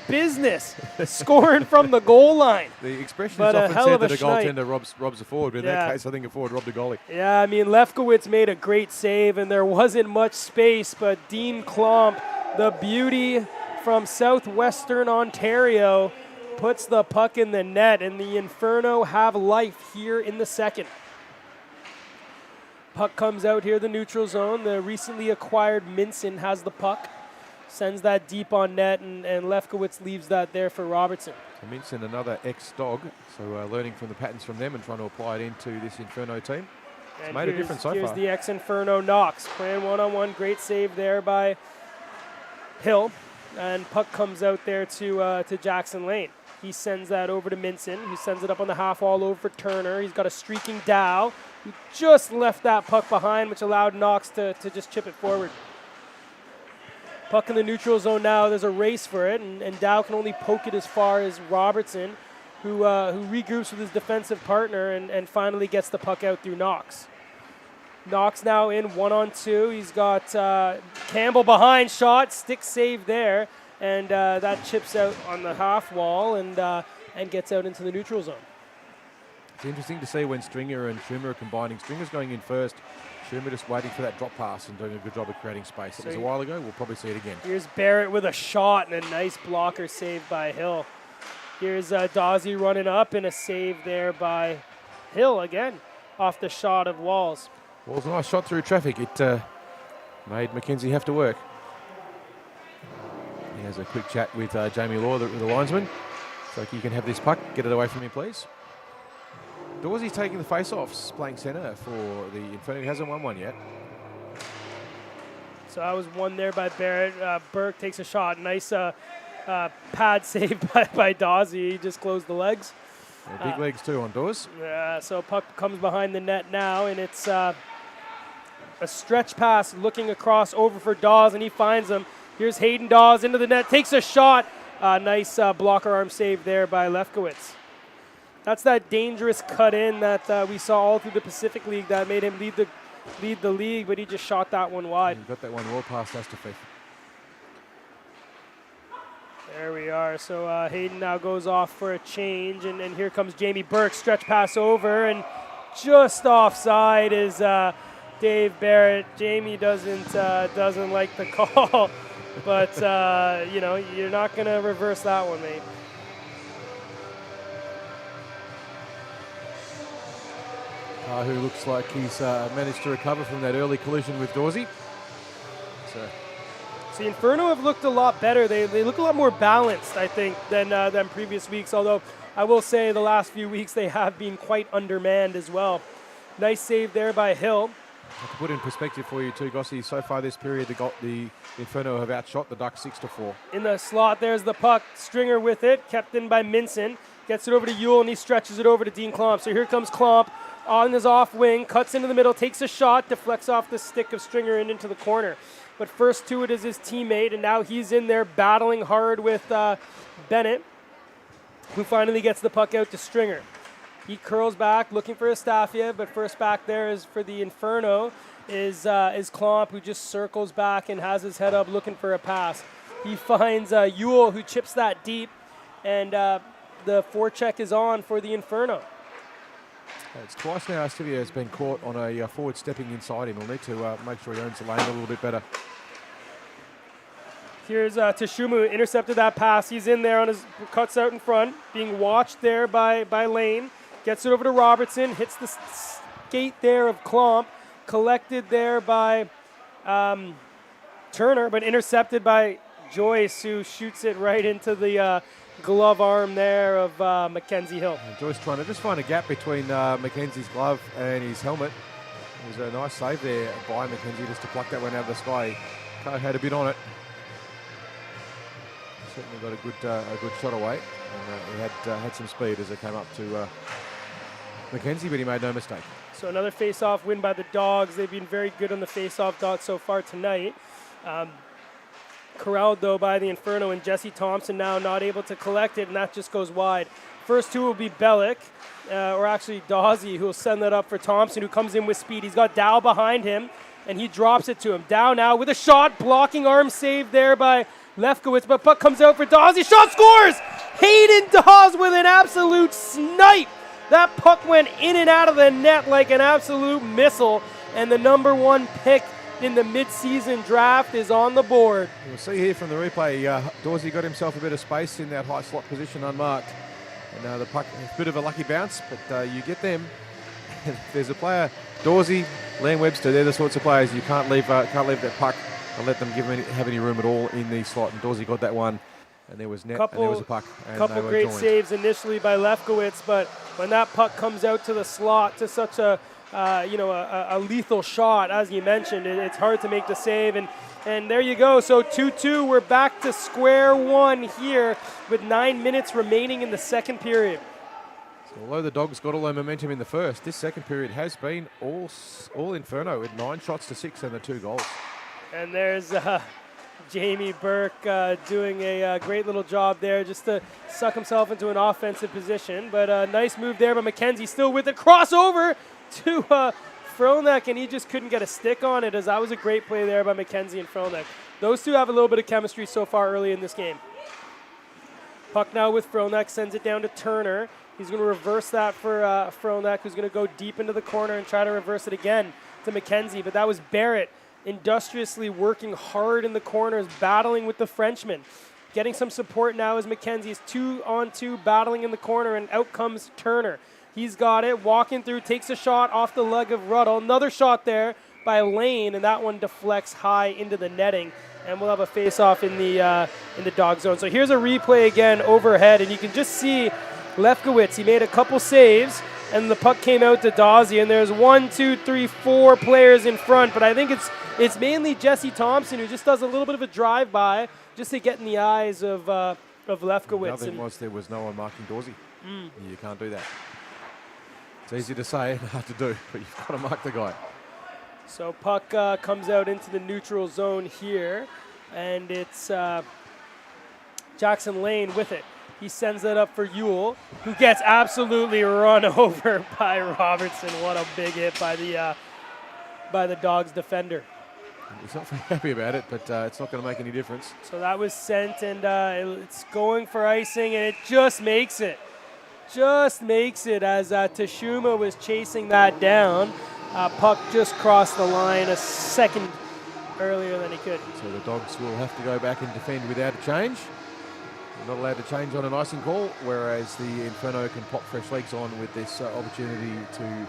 S2: business scoring from the goal line.
S1: The expression is often said that a goaltender robs a forward, but in that case, I think a forward robbed a goalie.
S2: Yeah, I mean, Lefkowitz made a great save, and there wasn't much space, but Dean Klomp, the beauty from southwestern Ontario, puts the puck in the net, and the Inferno have life here in the second. Puck comes out here, the neutral zone. The recently acquired Minson has the puck. Sends that deep on net, and Lefkowitz leaves that there for Robertson.
S1: So Minson, another ex-Dog, so learning from the patterns from them and trying to apply it into this Inferno team. It's made a difference so far.
S2: Here's the ex-Inferno Knox, playing one-on-one. Great save there by Hill, and puck comes out there to Jackson Lane. He sends that over to Minson, who sends it up on the half wall over for Turner. He's got a streaking Dow, who just left that puck behind, which allowed Knox to just chip it forward. Puck in the neutral zone now. There's a race for it, and Dow can only poke it as far as Robertson, who regroups with his defensive partner and finally gets the puck out through Knox. Knox now in 1-on-2. He's got Campbell behind, shot, stick save there, and that chips out on the half wall and gets out into the neutral zone.
S1: It's interesting to see when Stringer and Schumer are combining. Stringer's going in first. Schumer just waiting for that drop pass and doing a good job of creating space. It was a while ago. We'll probably see it again. Here's
S2: Barrett with a shot and a nice blocker save by Hill. Here's Dawsey running up and a save there by Hill again off the shot of Walls.
S1: Walls, a nice shot through traffic. It made Mackenzie have to work. He has a quick chat with Jamie Law, the linesman. So you can have this puck. Get it away from me, please. Dawsey's taking the face-offs, playing centre for the Inferno. He hasn't won one yet.
S2: So that was one there by Barrett. Burke takes a shot. Nice pad save by Dawsey. He just closed the legs.
S1: Yeah, big legs too on Dawes.
S2: Yeah, so puck comes behind the net now, and it's a stretch pass looking across over for Dawes, and he finds him. Here's Hayden Dawes into the net, takes a shot. Nice blocker arm save there by Lefkowitz. That's that dangerous cut in that we saw all through the Pacific League that made him lead the league, but he just shot that one wide.
S1: He got that one well past Astafef.
S2: There we are. So Hayden now goes off for a change, and here comes Jamie Burke. Stretch pass over, and just offside is Dave Barrett. Jamie doesn't like the call, but you're not going to reverse that one, mate.
S1: Who looks like he's managed to recover from that early collision with Dawsey.
S2: So Inferno have looked a lot better. They look a lot more balanced, I think, than previous weeks. Although I will say the last few weeks they have been quite undermanned as well. Nice save there by Hill.
S1: To put in perspective for you too, Gossie, so far this period the Inferno have outshot the Ducks 6-4.
S2: In the slot, there's the puck. Stringer with it, kept in by Minson. Gets it over to Yule, and he stretches it over to Dean Klomp. So here comes Klomp on his off wing, cuts into the middle, takes a shot, deflects off the stick of Stringer and into the corner. But first to it is his teammate, and now he's in there battling hard with Bennett, who finally gets the puck out to Stringer. He curls back, looking for Estafia, but first back there is for the Inferno is Klomp, who just circles back and has his head up looking for a pass. He finds Yule, who chips that deep, and the forecheck is on for the Inferno.
S1: It's twice now Estafia has been caught on a forward stepping inside him. He'll need to make sure he owns the lane a little bit better.
S2: Here's Tashumu, intercepted that pass. He's in there on his cuts out in front, being watched there by Lane. Gets it over to Robertson, hits the skate there of Klomp, collected there by Turner, but intercepted by Joyce, who shoots it right into the glove arm there of Mackenzie Hill.
S1: And Joyce trying to just find a gap between Mackenzie's glove and his helmet. It was a nice save there by Mackenzie just to pluck that one out of the sky. Ko had a bit on it. Certainly got a good shot away. And he had some speed as it came up to Mackenzie, but he made no mistake.
S2: So another face-off win by the Dogs. They've been very good on the face-off dot so far tonight. Corralled, though, by the Inferno, and Jesse Thompson now not able to collect it, and that just goes wide. First two will be Bellick, or actually Dawsey, who will send that up for Thompson, who comes in with speed. He's got Dow behind him, and he drops it to him. Dow now with a shot, blocking arm save there by Lefkowitz, but puck comes out for Dawsey. Shot scores! Hayden Dawes with an absolute snipe. That puck went in and out of the net like an absolute missile, and the number one pick in the mid-season draft is on the board.
S1: You'll see here from the replay, Dawsey got himself a bit of space in that high slot position unmarked. And the puck, a bit of a lucky bounce, but you get them. There's a player, Dawsey, Len Webster, they're the sorts of players you can't leave that puck and let them have any room at all in the slot. And Dawsey got that one, and there was net, and there was a puck. And
S2: couple great saves initially by Lefkowitz, but when that puck comes out to the slot to such a lethal shot, as you mentioned, it's hard to make the save, and there you go. So 2-2, we're back to square one here with 9 minutes remaining in the second period.
S1: So although the Dogs got all their momentum in the first, this second period has been all Inferno with 9 shots to 6 and the 2 goals.
S2: And there's Jamie Burke doing a great little job there just to suck himself into an offensive position, but a nice move there by Mackenzie, still with it, crossover to Fronek, and he just couldn't get a stick on it, as that was a great play there by Mackenzie and Fronek. Those two have a little bit of chemistry so far early in this game. Puck now with Fronek, sends it down to Turner. He's going to reverse that for Fronek, who's going to go deep into the corner and try to reverse it again to Mackenzie, but that was Barrett industriously working hard in the corners, battling with the Frenchman. Getting some support now as Mackenzie's 2-on-2 battling in the corner, and out comes Turner. He's got it, walking through, takes a shot off the leg of Ruddle. Another shot there by Lane, and that one deflects high into the netting. And we'll have a face-off in the Dog zone. So here's a replay again overhead, and you can just see Lefkowitz. He made a couple saves, and the puck came out to Dawsey. And there's 1, 2, 3, 4 players in front, but I think it's mainly Jesse Thompson, who just does a little bit of a drive-by just to get in the eyes of Lefkowitz.
S1: The other thing there was no one marking Dawsey. You can't do that. It's easy to say and hard to do, but you've got to mark the guy.
S2: So puck comes out into the neutral zone here, and it's Jackson Lane with it. He sends that up for Yule, who gets absolutely run over by Robertson. What a big hit by the Dogs defender.
S1: He's not very happy about it, but it's not going to make any difference.
S2: So that was sent, and it's going for icing, and it just makes it. Just makes it as Tashuma was chasing that down. Puck just crossed the line a second earlier than he could.
S1: So the Dogs will have to go back and defend without a change. They're not allowed to change on an icing call, whereas the Inferno can pop fresh legs on with this opportunity to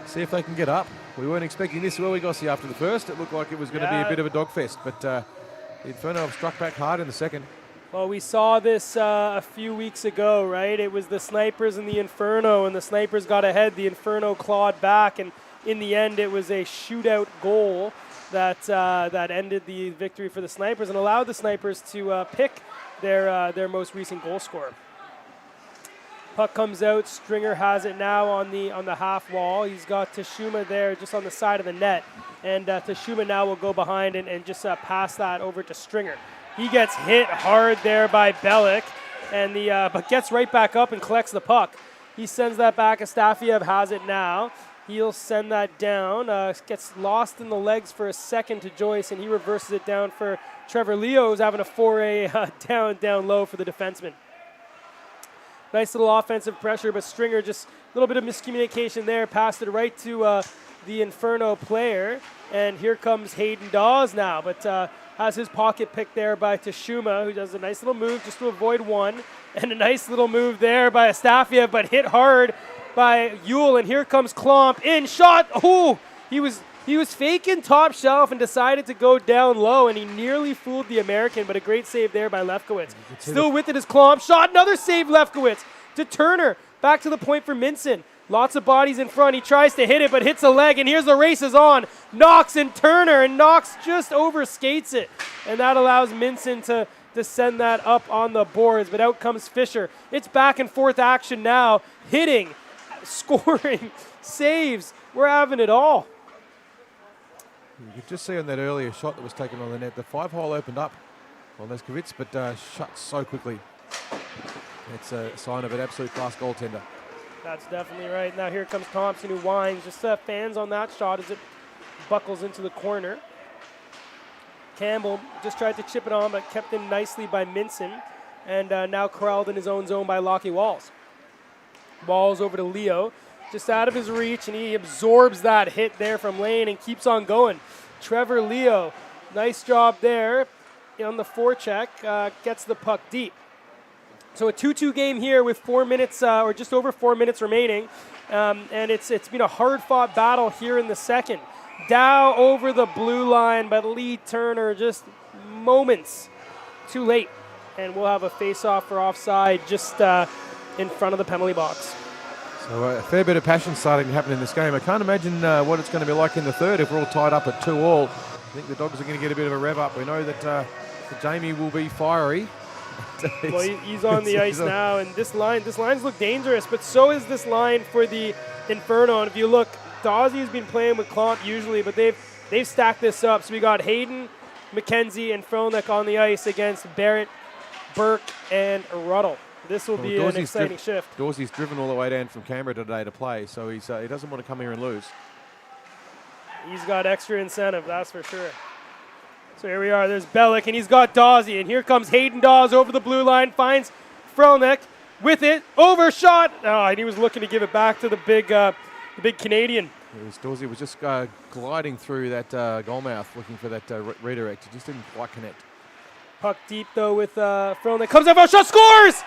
S1: see if they can get up. We weren't expecting this, were we, Gossie, after the first? It looked like it was going to be a bit of a dogfest, but the Inferno have struck back hard in the second.
S2: Well, we saw this a few weeks ago, right? It was the Snipers and the Inferno, and the Snipers got ahead. The Inferno clawed back, and in the end, it was a shootout goal that ended the victory for the Snipers and allowed the Snipers to pick their most recent goal scorer. Puck comes out. Stringer has it now on the half wall. He's got Tashuma there just on the side of the net. And Tashuma now will go behind and just pass that over to Stringer. He gets hit hard there by Bellick, and but gets right back up and collects the puck. He sends that back. Astafiev has it now. He'll send that down. Gets lost in the legs for a second to Joyce, and he reverses it down for Trevor Leo, who's having a foray down low for the defenseman. Nice little offensive pressure, but Stringer just a little bit of miscommunication there. Passed it right to the Inferno player, and here comes Hayden Dawes now, but has his pocket picked there by Tashuma, who does a nice little move just to avoid one, and a nice little move there by Astafiev, but hit hard by Yule, and here comes Klomp in, shot. Oh, he was faking top shelf and decided to go down low, and he nearly fooled the American, but a great save there by Lefkowitz. Still with it is Klomp, shot, another save Lefkowitz to Turner, back to the point for Minson. Lots of bodies in front. He tries to hit it, but hits a leg, and here's the race is on. Knox and Turner, and Knox just overskates it, and that allows Minson to send that up on the boards, but out comes Fisher. It's back and forth action now, hitting, scoring, saves. We're having it all.
S1: You could just see on that earlier shot that was taken on the net, the 5-hole opened up on Lefkowitz, but shut so quickly. It's a sign of an absolute class goaltender.
S2: That's definitely right. Now here comes Thompson, who winds. Just fans on that shot as it buckles into the corner. Campbell just tried to chip it on, but kept in nicely by Minson. And now corralled in his own zone by Lockie Walls. Balls over to Leo. Just out of his reach, and he absorbs that hit there from Lane and keeps on going. Trevor Leo, nice job there on the forecheck, gets the puck deep. So a 2-2 game here with 4 minutes, or just over 4 minutes remaining, and it's been a hard-fought battle here in the second. Dow over the blue line, but Lee Turner just moments too late, and we'll have a face-off for offside just in front of the penalty box.
S1: So a fair bit of passion starting to happen in this game. I can't imagine what it's going to be like in the third if we're all tied up at 2-2. I think the Dogs are going to get a bit of a rev up. We know that Jamie will be fiery.
S2: Well, he's on the ice now, and this line's look dangerous, but so is this line for the Inferno. And if you look, Dawsey's been playing with Klomp usually, but they've stacked this up. So we got Hayden, McKenzie, and Fronick on the ice against Barrett, Burke, and Ruddle. This will be an exciting shift.
S1: Dorsey's driven all the way down from Canberra today to play, so he doesn't want to come here and lose.
S2: He's got extra incentive, that's for sure. So here we are. There's Bellick, and he's got Dawsey, and here comes Hayden Dawes over the blue line, finds Fronick with it, overshot. Oh, and he was looking to give it back to the big Canadian.
S1: Dorsey was just gliding through that goal mouth, looking for that redirect. He just didn't quite connect.
S2: Puck deep, though, with Fronick. Comes up, shot, scores!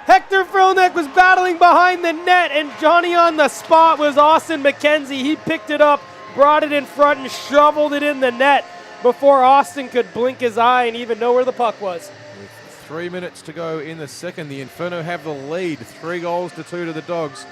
S2: Hector Fronick was battling behind the net, and Johnny on the spot was Austin McKenzie. He picked it up, brought it in front, and shoveled it in the net before Austin could blink his eye and even know where the puck was.
S1: With 3 minutes to go in the second, the Inferno have the lead, 3-2 to the Dogs.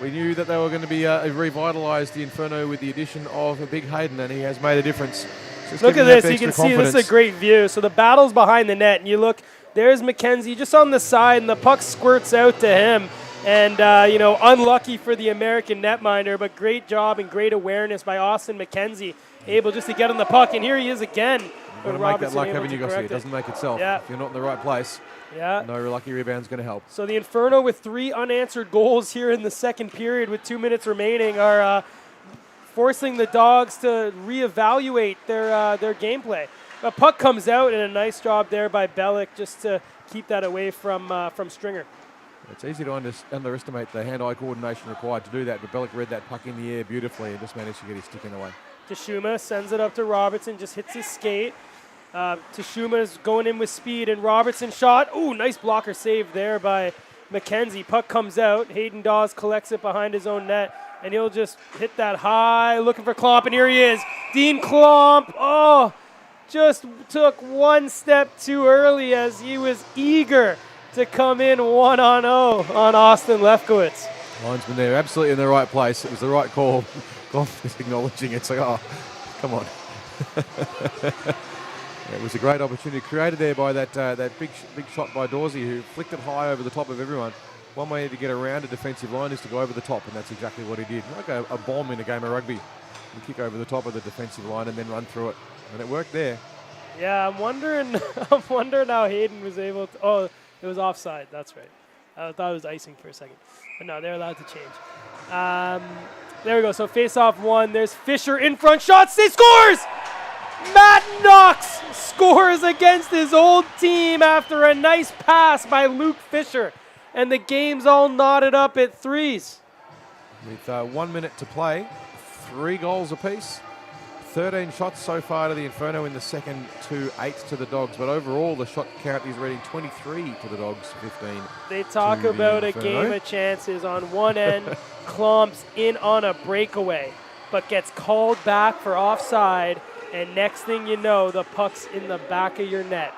S1: We knew that they were going to be revitalised, the Inferno, with the addition of a big Hayden, and he has made a difference. Just
S2: look at this, you can see this is a great view. So the battle's behind the net, and you look, there's McKenzie just on the side, and the puck squirts out to him. And, unlucky for the American netminder, but great job and great awareness by Austin McKenzie, able just to get on the puck. And here he is again.
S1: You've got to make that luck, haven't you, Gossi? It doesn't make itself.
S2: Yeah.
S1: If you're not in the right place, no lucky rebound's going to help.
S2: So the Inferno, with 3 unanswered goals here in the second period with 2 minutes remaining, are forcing the Dogs to reevaluate their gameplay. A puck comes out, and a nice job there by Bellick just to keep that away from Stringer.
S1: It's easy to underestimate the hand-eye coordination required to do that, but Bellick read that puck in the air beautifully and just managed to get his stick in the way.
S2: Tashuma sends it up to Robertson, just hits his skate. Tashuma's going in with speed, and Robertson shot. Ooh, nice blocker save there by McKenzie. Puck comes out. Hayden Dawes collects it behind his own net, and he'll just hit that high, looking for Klomp, and here he is. Dean Klomp, just took one step too early as he was eager to come in 1-0 on Austin Lefkowitz.
S1: Linesman there, absolutely in the right place. It was the right call. Klomp is acknowledging it, so come on. It was a great opportunity created there by that big shot by Dorsey, who flicked it high over the top of everyone. one way to get around a defensive line is to go over the top, and that's exactly what he did. Like a bomb in a game of rugby. You kick over the top of the defensive line and then run through it, and it worked there.
S2: Yeah, I'm wondering. I'm wondering how Hayden was able to. Oh, it was offside. That's right. I thought it was icing for a second, but no, they're allowed to change. There we go. So face-off one. There's Fisher in front. Shots. He scores. Matt Knox scores against his old team after a nice pass by Luke Fisher, and the game's all knotted up at 3s.
S1: With 1 minute to play, 3 goals apiece. 13 shots so far to the Inferno in the second, 8 to the Dogs. But overall, the shot count is reading 23 to the Dogs, 15.
S2: They talk about a game of chances. On one end, Klomps in on a breakaway, but gets called back for offside. And next thing you know, the puck's in the back of your net.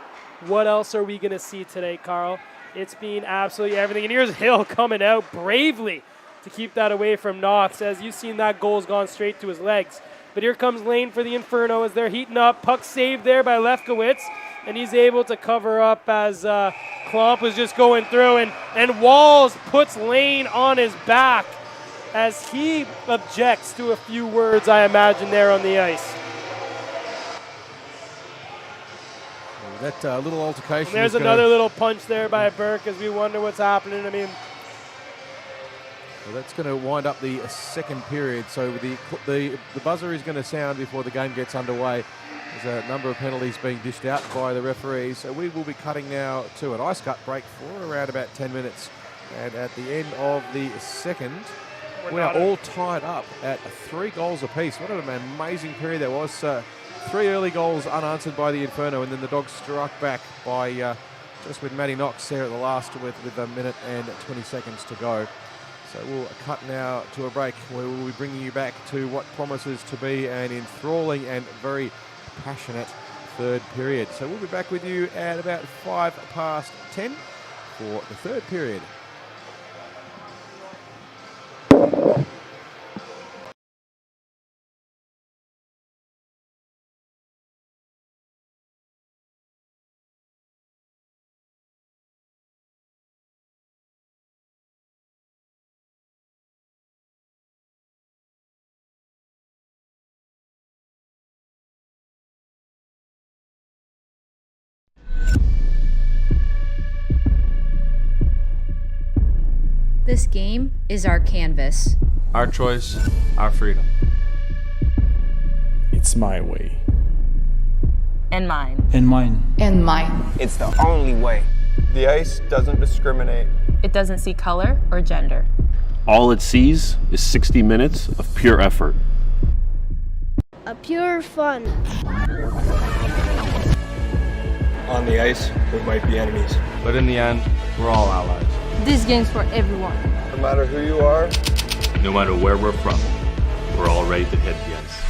S2: What else are we going to see today, Carl? It's been absolutely everything. And here's Hill coming out bravely to keep that away from Knox. As you've seen, that goal's gone straight to his legs. But here comes Lane for the Inferno as they're heating up. Puck saved there by Lefkowitz, and he's able to cover up as Klomp was just going through. And Walls puts Lane on his back as he objects to a few words, I imagine, there on the ice.
S1: That little altercation.
S2: There's another little punch there by Burke as we wonder what's happening. I mean,
S1: well, that's going to wind up the second period. So the buzzer is going to sound before the game gets underway. There's a number of penalties being dished out by the referees. So we will be cutting now to an ice cut break for around about 10 minutes. And at the end of the second, we are all tied up at 3 goals apiece. What an amazing period that was. 3 early goals unanswered by the Inferno, and then the Dogs struck back by just with Matty Knox there at the last with a minute and 20 seconds to go. So we'll cut now to a break where we'll be bringing you back to what promises to be an enthralling and very passionate third period. So we'll be back with you at about 10:05 for the third period.
S3: This game is our canvas.
S4: Our choice, our freedom.
S5: It's my way.
S6: And mine.
S5: And mine.
S7: And mine.
S8: It's the only way.
S9: The ice doesn't discriminate.
S6: It doesn't see color or gender.
S10: All it sees is 60 minutes of pure effort.
S11: A pure fun.
S9: On the ice, we might be enemies.
S4: But in the end, we're all allies.
S11: This game's for everyone.
S9: No matter who you are,
S10: No matter where we're from, we're all ready to hit the ice.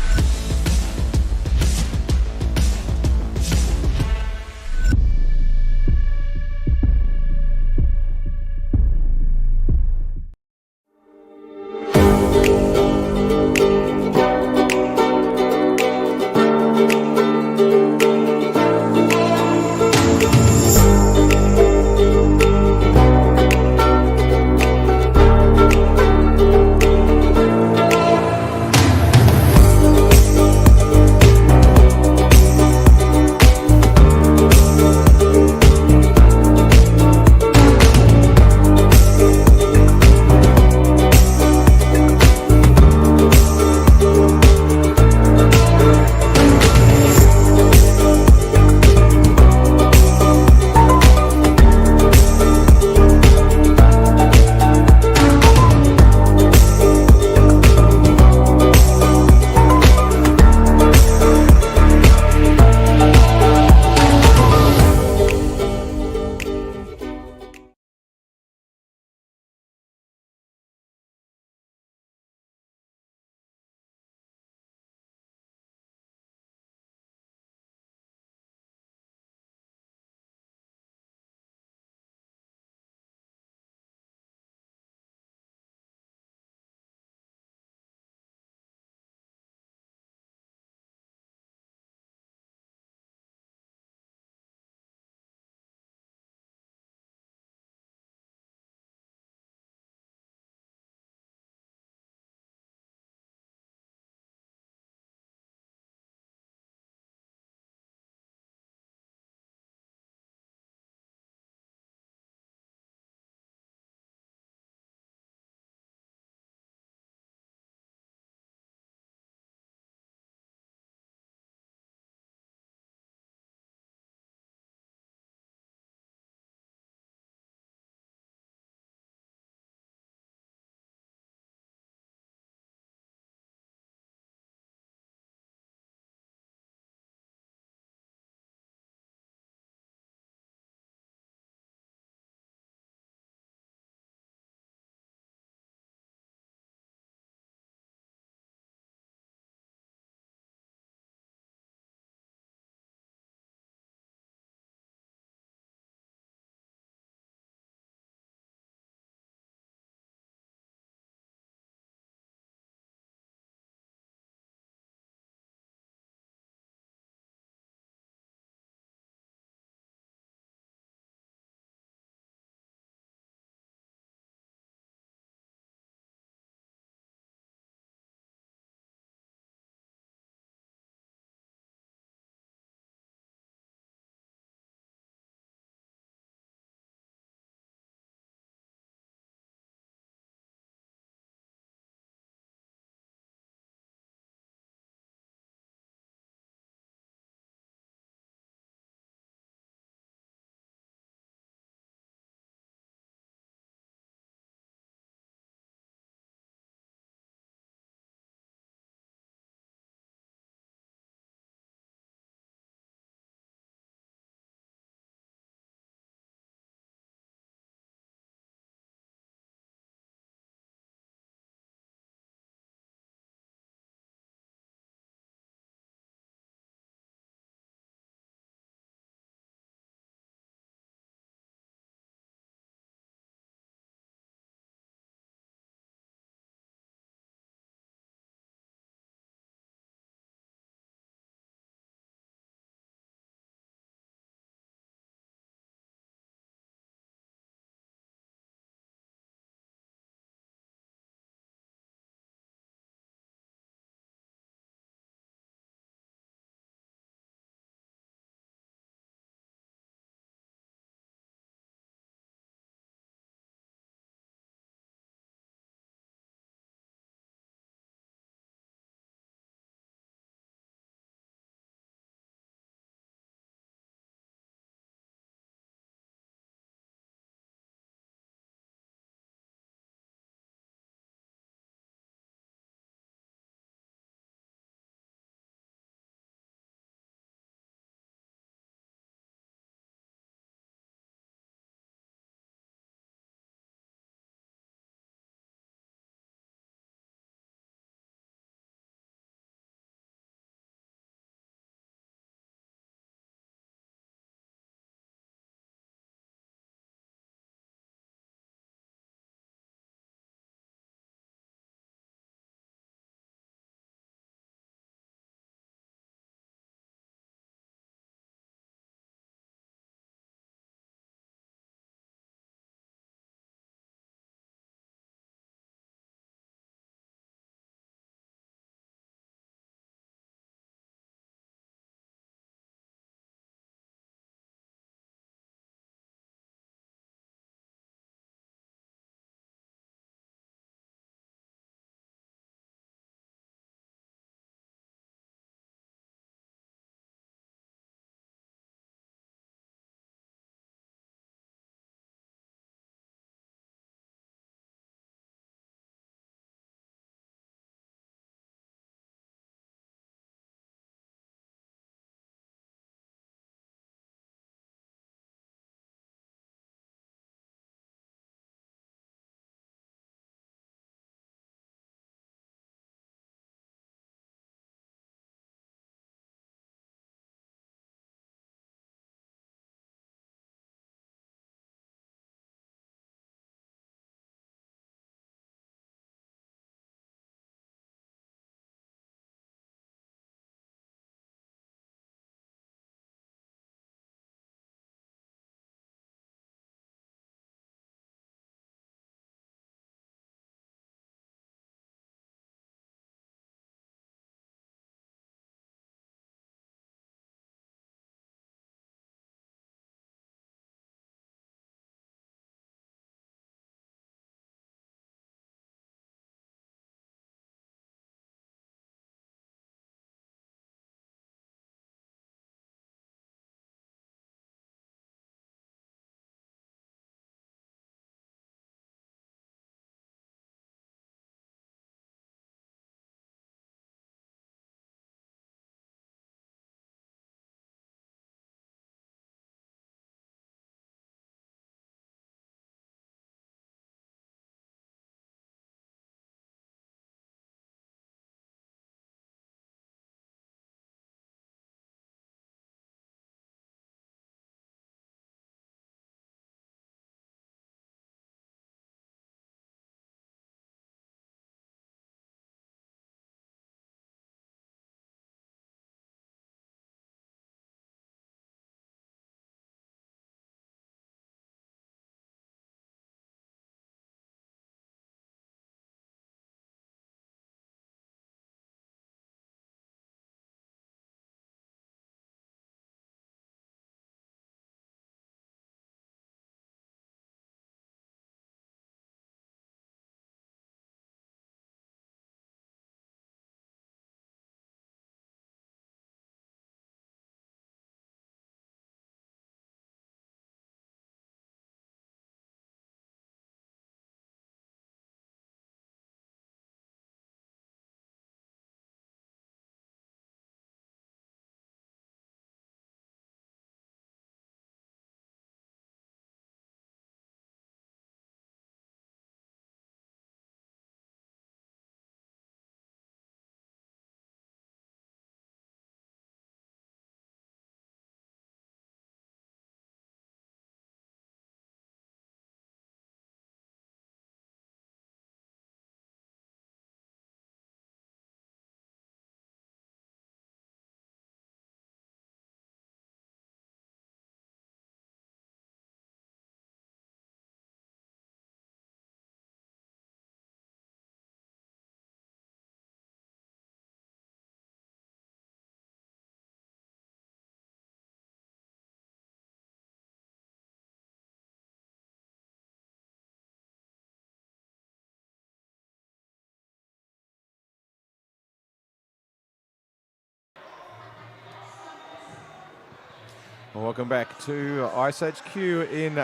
S1: Welcome back to IceHQ in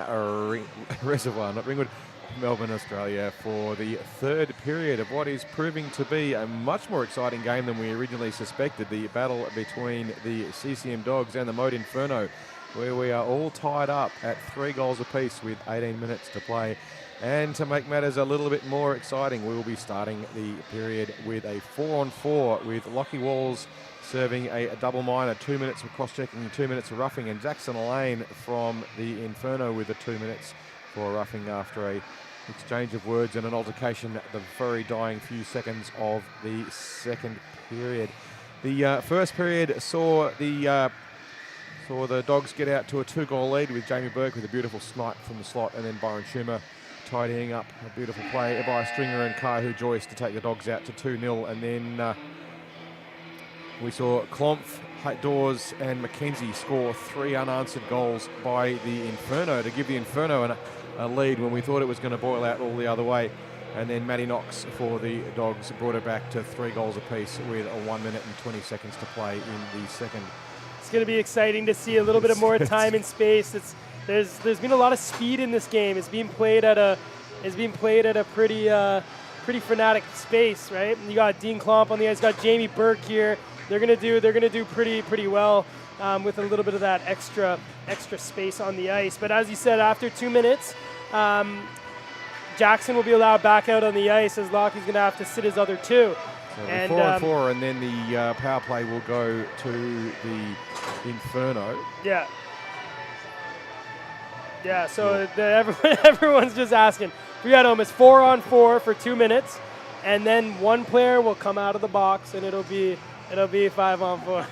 S1: Reservoir, not Ringwood, Melbourne, Australia, for the third period of what is proving to be a much more exciting game than we originally suspected. The battle between the CCM Dogs and the Moat Inferno, where we are all tied up at 3 goals apiece with 18 minutes to play. And to make matters a little bit more exciting, we will be starting the period with a 4-on-4 with Lockie Walls serving a double minor, 2 minutes of cross-checking, 2 minutes of roughing, and Jackson Lane from the Inferno with the 2 minutes for roughing after a exchange of words and an altercation at the very dying few seconds of the second period. The first period saw the Dogs get out to a 2-goal lead with Jamie Burke with a beautiful snipe from the slot, and then Byron Schumer tidying up a beautiful play by Stringer and Kahu Joyce to take the Dogs out to 2-0, and then we saw Klompf, Dawes and Mackenzie score 3 unanswered goals by the Inferno to give the Inferno a lead when we thought it was going to boil out all the other way. And then Matty Knox for the Dogs brought it back to 3 goals apiece with a 1 minute and 20 seconds to play in the second.
S2: It's going to be exciting to see a little bit of more time and space. There's been a lot of speed in this game. It's being played at a pretty frenetic space, right? You got Dean Klomp on the ice, got Jamie Burke here. They're gonna do pretty well with a little bit of that extra space on the ice. But as you said, after 2 minutes, Jackson will be allowed back out on the ice as Lockie's gonna have to sit his other 2.
S1: So and 4-on-4, and then the power play will go to the Inferno.
S2: Yeah. Yeah. So everyone's just asking. We got almost 4-on-4 for 2 minutes, and then one player will come out of the box, and it'll be 5-on-4.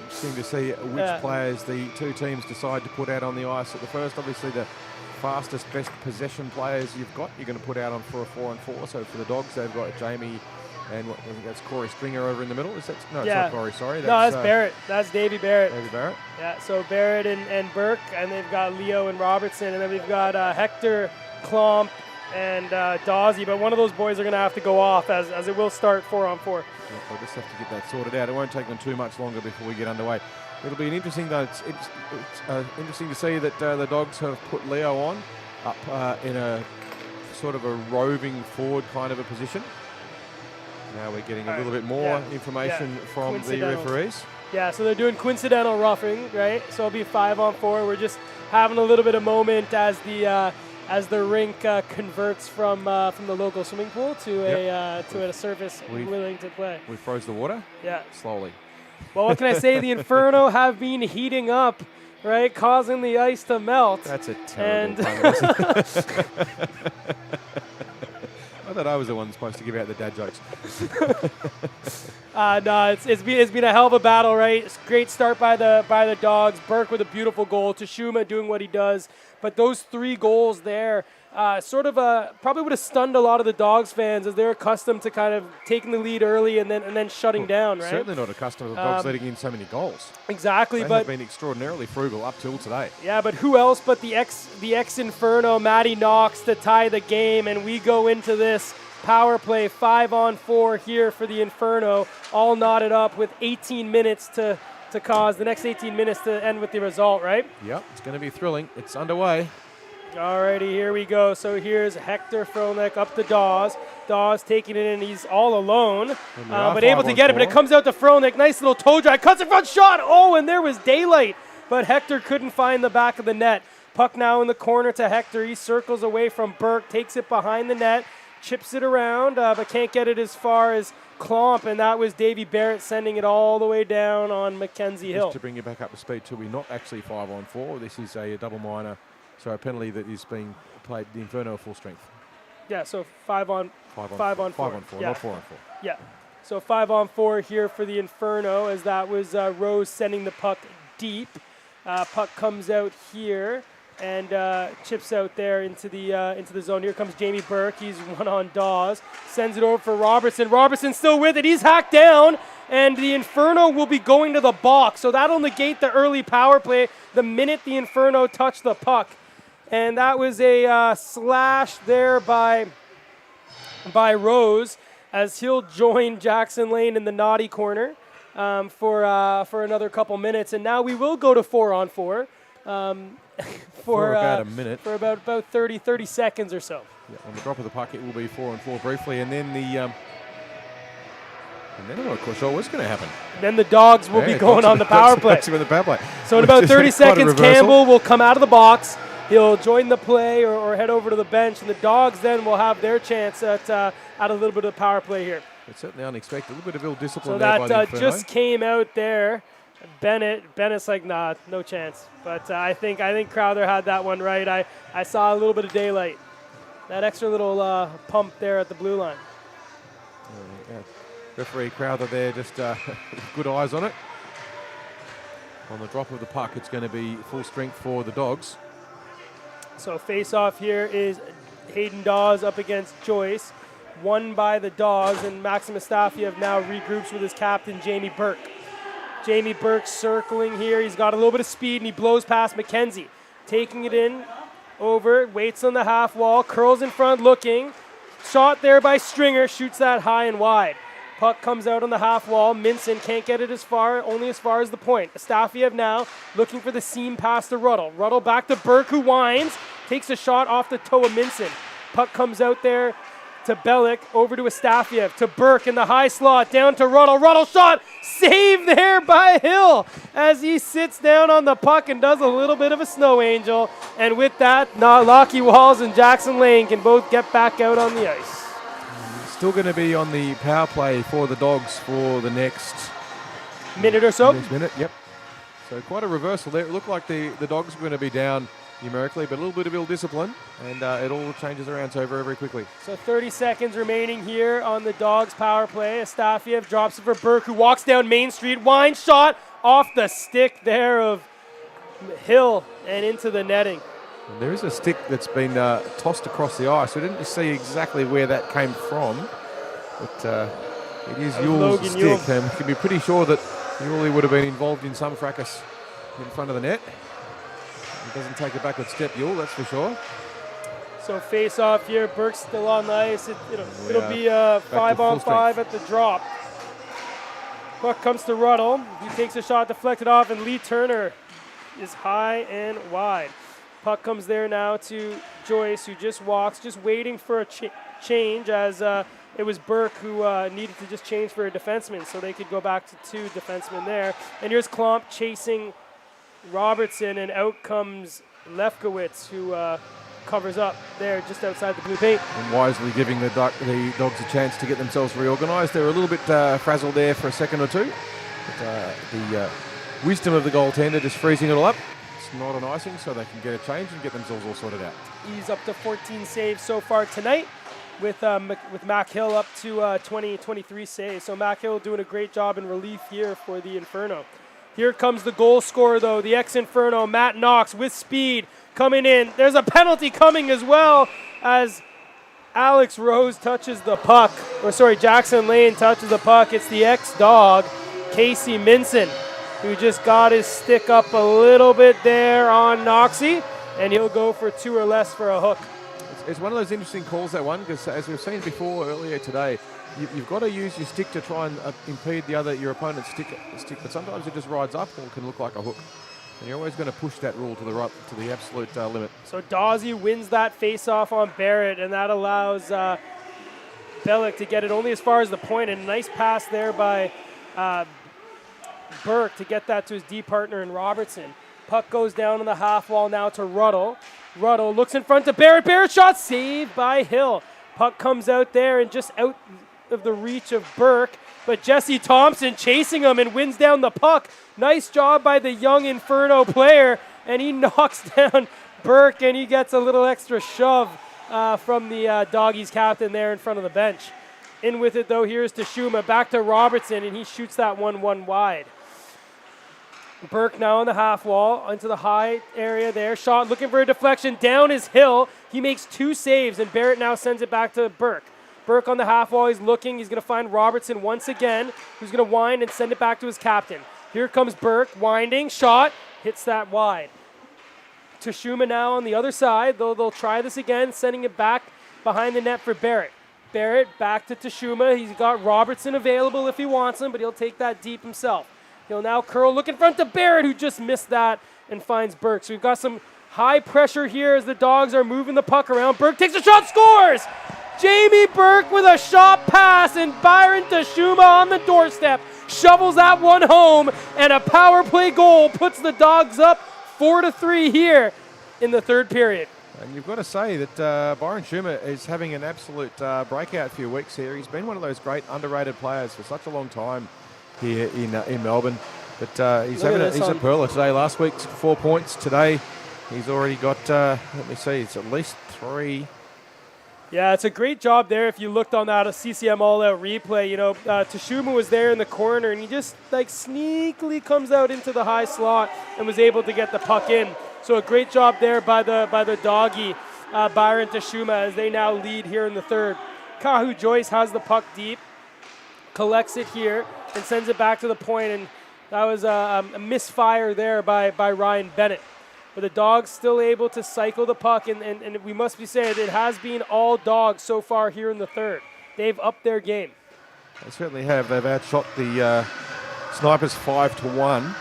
S1: Interesting to see which players the two teams decide to put out on the ice at the first. Obviously, the fastest, best possession players you're going to put out on for a 4-on-4. So for the Dogs, they've got Jamie and I think that's Corey Stringer over in the middle. It's not Corey, sorry.
S2: That's Barrett. That's Davey Barrett.
S1: Davey Barrett.
S2: Yeah, so Barrett and Burke, and they've got Leo and Robertson, and then we've got Hector, Klomp, and Dawsey, but one of those boys are going to have to go off as it will start 4-on-4.
S1: Yep, we'll just have to get that sorted out. It won't take them too much longer before we get underway. It'll be interesting, though. It's interesting to see that the Dogs have put Leo on up in a sort of a roving forward kind of a position. Now we're getting a little bit more information from the referees.
S2: Yeah, so they're doing coincidental roughing, right? So it'll be 5-on-4. We're just having a little bit of moment as the rink converts from the local swimming pool to a surface willing to play.
S1: We froze the water.
S2: Yeah.
S1: Slowly.
S2: Well, what can I say? The Inferno have been heating up, right, causing the ice to melt.
S1: That's a terrible pun. I thought I was the one supposed to give out the dad jokes.
S2: No, it's been a hell of a battle, right? It's a great start by the Dogs. Burke with a beautiful goal. Tashuma doing what he does. But those 3 goals there probably would have stunned a lot of the Dogs fans as they're accustomed to kind of taking the lead early and then shutting down, right?
S1: Certainly not accustomed to the Dogs letting in so many goals.
S2: Exactly,
S1: They have been extraordinarily frugal up till today.
S2: Yeah, but who else but the ex-Inferno, Matty Knox, to tie the game, and we go into this power play 5-on-4 here for the Inferno, all knotted up with 18 minutes to cause the next 18 minutes to end with the result, right?
S1: Yep, it's going to be thrilling. It's underway.
S2: Alrighty, here we go. So here's Hector Fronek up to Dawes. Dawes taking it in. He's all alone, but able to get it. But it comes out to Fronek. Nice little toe drag. Cuts it front shot. Oh, and there was daylight. But Hector couldn't find the back of the net. Puck now in the corner to Hector. He circles away from Burke. Takes it behind the net. Chips it around, but can't get it as far as Klomp. And that was Davey Barrett sending it all the way down on Mackenzie Hill.
S1: Just to bring you back up to speed too, we're not actually 5-on-4. This is a double minor. So a penalty that is being played, the Inferno full strength.
S2: Yeah, so 5-on-4.
S1: 5-on-4,
S2: Yeah.
S1: not 4-on-4.
S2: Yeah, so 5-on-4 here for the Inferno, as that was Rose sending the puck deep. Puck comes out here and chips out there into the zone. Here comes Jamie Burke. He's one on Dawes. Sends it over for Robertson. Robertson's still with it. He's hacked down, and the Inferno will be going to the box. So that'll negate the early power play the minute the Inferno touch the puck. And that was a slash there by Rose as he'll join Jackson Lane in the naughty corner. for another couple minutes. And now we will go to 4-on-4
S1: For about a minute.
S2: For about 30 seconds or so.
S1: Yeah, on the drop of the puck, it will be 4-on-4 briefly, and then I'm not quite sure what's going to happen.
S2: Then the Dogs will be going on the power play.
S1: The power play.
S2: So in about 30 seconds,
S1: reversal.
S2: Campbell will come out of the box. He'll join the play or head over to the bench, and the Dogs then will have their chance at a little bit of the power play here.
S1: It's certainly unexpected. A little bit of ill discipline
S2: So
S1: there by the
S2: that
S1: Inferno.
S2: just came out there. Bennett's like, nah, no chance. But I think Crowther had that one right. I saw a little bit of daylight. That extra little pump there at the blue line.
S1: Yeah. Referee Crowther there, just good eyes on it. On the drop of the puck, it's going to be full strength for the Dogs.
S2: So face-off here is Hayden Dawes up against Joyce. Won by the Dogs, and Maxim Astafiev now regroups with his captain, Jamie Burke. Jamie Burke circling here. He's got a little bit of speed, and he blows past McKenzie. Taking it in, over, waits on the half wall, curls in front, looking. Shot there by Stringer, shoots that high and wide. Puck comes out on the half wall. Minson can't get it only as far as the point. Astafiev now looking for the seam pass to Ruddle. Ruddle back to Burke, who winds, takes a shot off the toe of Minson. Puck comes out there to Bellick, over to Astafiev, to Burke in the high slot, down to Ruddle. Ruddle shot, saved there by Hill as he sits down on the puck and does a little bit of a snow angel. And with that, Lockie Walls and Jackson Lane can both get back out on the ice.
S1: Still going to be on the power play for the Dogs for the next
S2: minute or so.
S1: Next minute, yep. So quite a reversal there. It looked like the Dogs were going to be down numerically, but a little bit of ill discipline, and it all changes around so very, very quickly.
S2: So 30 seconds remaining here on the Dogs power play. Astafiev drops it for Burke, who walks down Main Street. Wine shot off the stick there of Hill and into the netting.
S1: And there is a stick that's been tossed across the ice. We didn't see exactly where that came from, but it is Yule's stick. And we can be pretty sure that Yule would have been involved in some fracas in front of the net. He doesn't take a backward step, Yule, that's for sure.
S2: So face off here. Burke's still on the ice. It'll be 5-on-5 at the drop. Puck comes to Ruddle. He takes a shot deflected off, and Lee Turner is high and wide. Puck comes there now to Joyce, who just walks, just waiting for a change, as it was Burke who needed to just change for a defenseman, so they could go back to two defensemen there. And here's Klomp chasing Robertson, and out comes Lefkowitz, who covers up there just outside the blue paint.
S1: And wisely giving the Dogs a chance to get themselves reorganised. They were a little bit frazzled there for a second or two. But the wisdom of the goaltender just freezing it all up. It's not an icing, so they can get a change and get themselves all sorted out.
S2: He's up to 14 saves so far tonight, with Mac Hill up to 23 saves. So Mac Hill doing a great job in relief here for the Inferno. Here comes the goal scorer, though, the ex-Inferno, Matt Knox, with speed coming in. There's a penalty coming as well, as Alex Rose touches the puck. Jackson Lane touches the puck. It's the ex-Dog, Casey Minson, who just got his stick up a little bit there on Knoxy, and he'll go for 2 or less for a hook.
S1: It's one of those interesting calls, that one, because as we've seen before earlier today, you've got to use your stick to try and impede your opponent's stick, but sometimes it just rides up or can look like a hook. And you're always going to push that rule to the absolute limit.
S2: So Dawsey wins that face-off on Barrett, and that allows Bellick to get it only as far as the point. And a nice pass there by Burke to get that to his D partner in Robertson. Puck goes down on the half wall now to Ruddle. Ruddle looks in front to Barrett. Barrett shot saved by Hill. Puck comes out there and just out of the reach of Burke, but Jesse Thompson chasing him and wins down the puck. Nice job by the young Inferno player, and he knocks down Burke, and he gets a little extra shove from the Doggies captain there in front of the bench. In with it, though, here's Tashuma, back to Robertson, and he shoots that 1-1 wide. Burke now on the half wall, into the high area there. Shot looking for a deflection, down is Hill. He makes 2 saves, and Barrett now sends it back to Burke. Burke on the half wall, he's looking. He's going to find Robertson once again, who's going to wind and send it back to his captain. Here comes Burke, winding, shot, hits that wide. Tashuma now on the other side, though they'll try this again, sending it back behind the net for Barrett. Barrett back to Tashuma. He's got Robertson available if he wants him, but he'll take that deep himself. He'll now curl, look in front to Barrett, who just missed that and finds Burke. So we've got some high pressure here as the Dogs are moving the puck around. Burke takes a shot, scores! Jamie Burke with a shot pass, and Byron Tashuma on the doorstep shovels that one home, and a power play goal puts the Dogs up 4-3 here in the third period.
S1: And you've got to say that Byron Schumer is having an absolute breakout few weeks here. He's been one of those great underrated players for such a long time here in Melbourne. But he's a pearler today. Last week's 4 points. Today he's already got, let me see, it's at least 3.
S2: Yeah, it's a great job there. If you looked on that a CCM all-out replay, you know, Tashuma was there in the corner, and he just like sneakily comes out into the high slot and was able to get the puck in. So a great job there by the doggy, Byron Tashuma, as they now lead here in the third. Kahu Joyce has the puck deep, collects it here, and sends it back to the point, and that was a misfire there by Ryan Bennett. But the Dogs still able to cycle the puck, and we must be saying it has been all Dogs so far here in the third. They've upped their game.
S1: They certainly have. They've outshot the Snipers 5-1,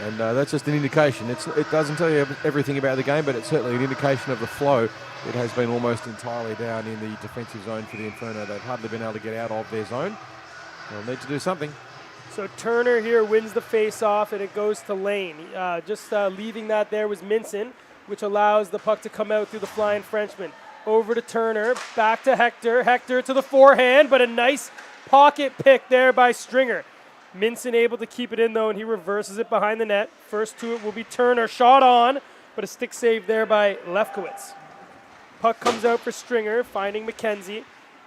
S1: and that's just an indication. It doesn't tell you everything about the game, but it's certainly an indication of the flow. It has been almost entirely down in the defensive zone for the Inferno. They've hardly been able to get out of their zone. They'll need to do something.
S2: So Turner here wins the face-off, and it goes to Lane. Just leaving that there was Minson, which allows the puck to come out through the flying Frenchman. Over to Turner, back to Hector. Hector to the forehand, but a nice pocket pick there by Stringer. Minson able to keep it in, though, and he reverses it behind the net. First to it will be Turner. Shot on, but a stick save there by Lefkowitz. Puck comes out for Stringer, finding McKenzie.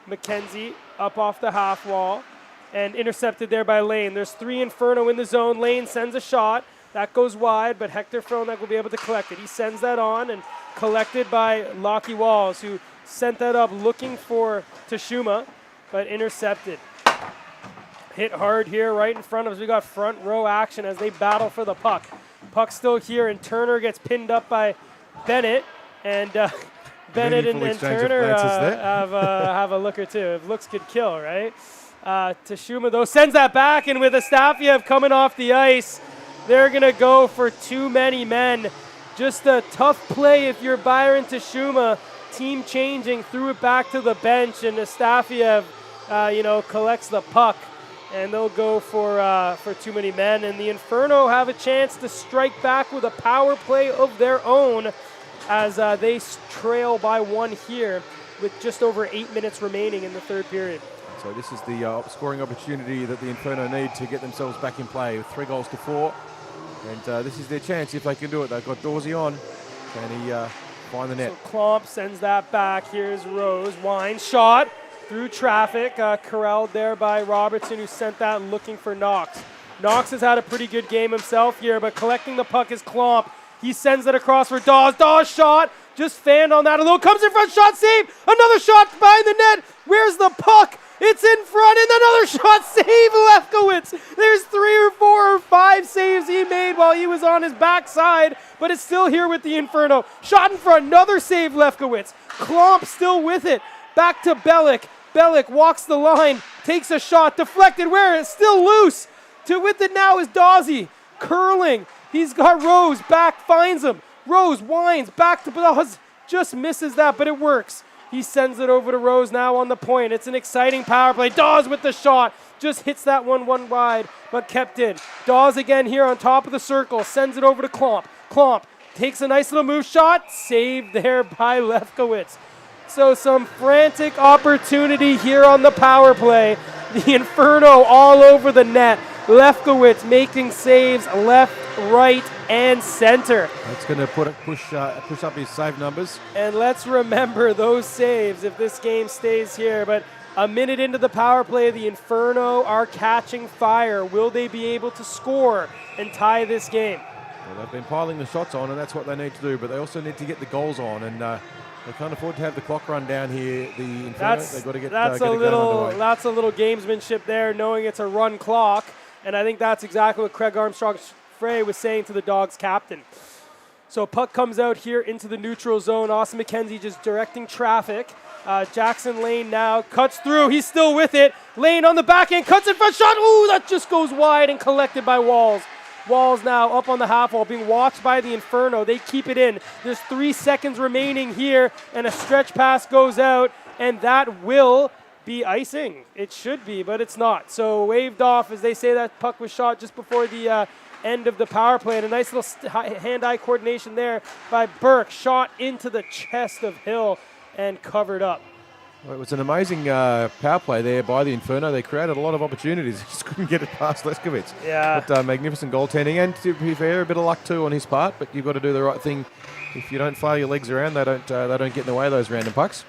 S2: McKenzie up off the half wall, and intercepted there by Lane. There's 3 Inferno in the zone. Lane sends a shot. That goes wide, but Hector Fronek will be able to collect it. He sends that on, and collected by Lockie Walls, who sent that up looking for Tashuma, but intercepted. Hit hard here right in front of us. We got front row action as they battle for the puck. Puck still here, and Turner gets pinned up by Bennett, and Bennett and Turner have a look or two. If looks could kill, right? Tashuma, though, sends that back, and with Astafiev coming off the ice, they're going to go for too many men. Just a tough play if you're Byron Tashuma. Team changing, threw it back to the bench, and Astafiev, collects the puck, and they'll go for too many men. And the Inferno have a chance to strike back with a power play of their own as they trail by 1 here with just over 8 minutes remaining in the third period.
S1: So this is the scoring opportunity that the Inferno need to get themselves back in play with 3-4. And this is their chance if they can do it. They've got Dorsey on. Can he find the net?
S2: So Klomp sends that back. Here's Rose. Wine shot through traffic. Corralled there by Robertson, who sent that looking for Knox. Knox has had a pretty good game himself here, but collecting the puck is Klomp. He sends it across for Dawes. Dawes shot. Just fanned on that a little. Comes in front. Shot save. Another shot behind the net. Where's the puck? It's in front, and another shot save, Lefkowitz. There's 3 or 4 or 5 saves he made while he was on his backside, but it's still here with the Inferno. Shot in front, another save, Lefkowitz. Klomp still with it. Back to Bellick. Bellick walks the line, takes a shot, deflected. Where? It's still loose. With it now is Dawsey. Curling. He's got Rose back, finds him. Rose winds back to Dawes. Just misses that, but it works. He sends it over to Rose now on the point. It's an exciting power play. Dawes with the shot. Just hits that one wide, but kept in. Dawes again here on top of the circle. Sends it over to Klomp. Klomp takes a nice little move shot. Saved there by Lefkowitz. So some frantic opportunity here on the power play. The Inferno all over the net. Lefkowitz making saves left, right, and center.
S1: That's going to push up his save numbers.
S2: And let's remember those saves if this game stays here. But a minute into the power play, the Inferno are catching fire. Will they be able to score and tie this game?
S1: Well, they've been piling the shots on, and that's what they need to do. But they also need to get the goals on, and they can't afford to have the clock run down here. The Inferno, they've got to get
S2: that's
S1: a
S2: little gamesmanship there, knowing it's a run clock. And I think that's exactly what Craig Armstrong-Frey was saying to the Dogs captain. So puck comes out here into the neutral zone. Austin McKenzie just directing traffic. Jackson Lane now cuts through. He's still with it. Lane on the back end, cuts in front, shot. Ooh, that just goes wide and collected by Walls. Walls now up on the half wall, being watched by the Inferno. They keep it in. There's 3 seconds remaining here, and a stretch pass goes out, and that will be icing. It should be, but it's not. So waved off as they say that puck was shot just before the end of the power play. And a nice little hand-eye coordination there by Burke. Shot into the chest of Hill and covered up.
S1: Well, it was an amazing power play there by the Inferno. They created a lot of opportunities. Just couldn't get it past Leskovitz.
S2: Yeah.
S1: But magnificent goaltending, and to be fair, a bit of luck too on his part. But you've got to do the right thing. If you don't flail your legs around, they don't get in the way of those random pucks.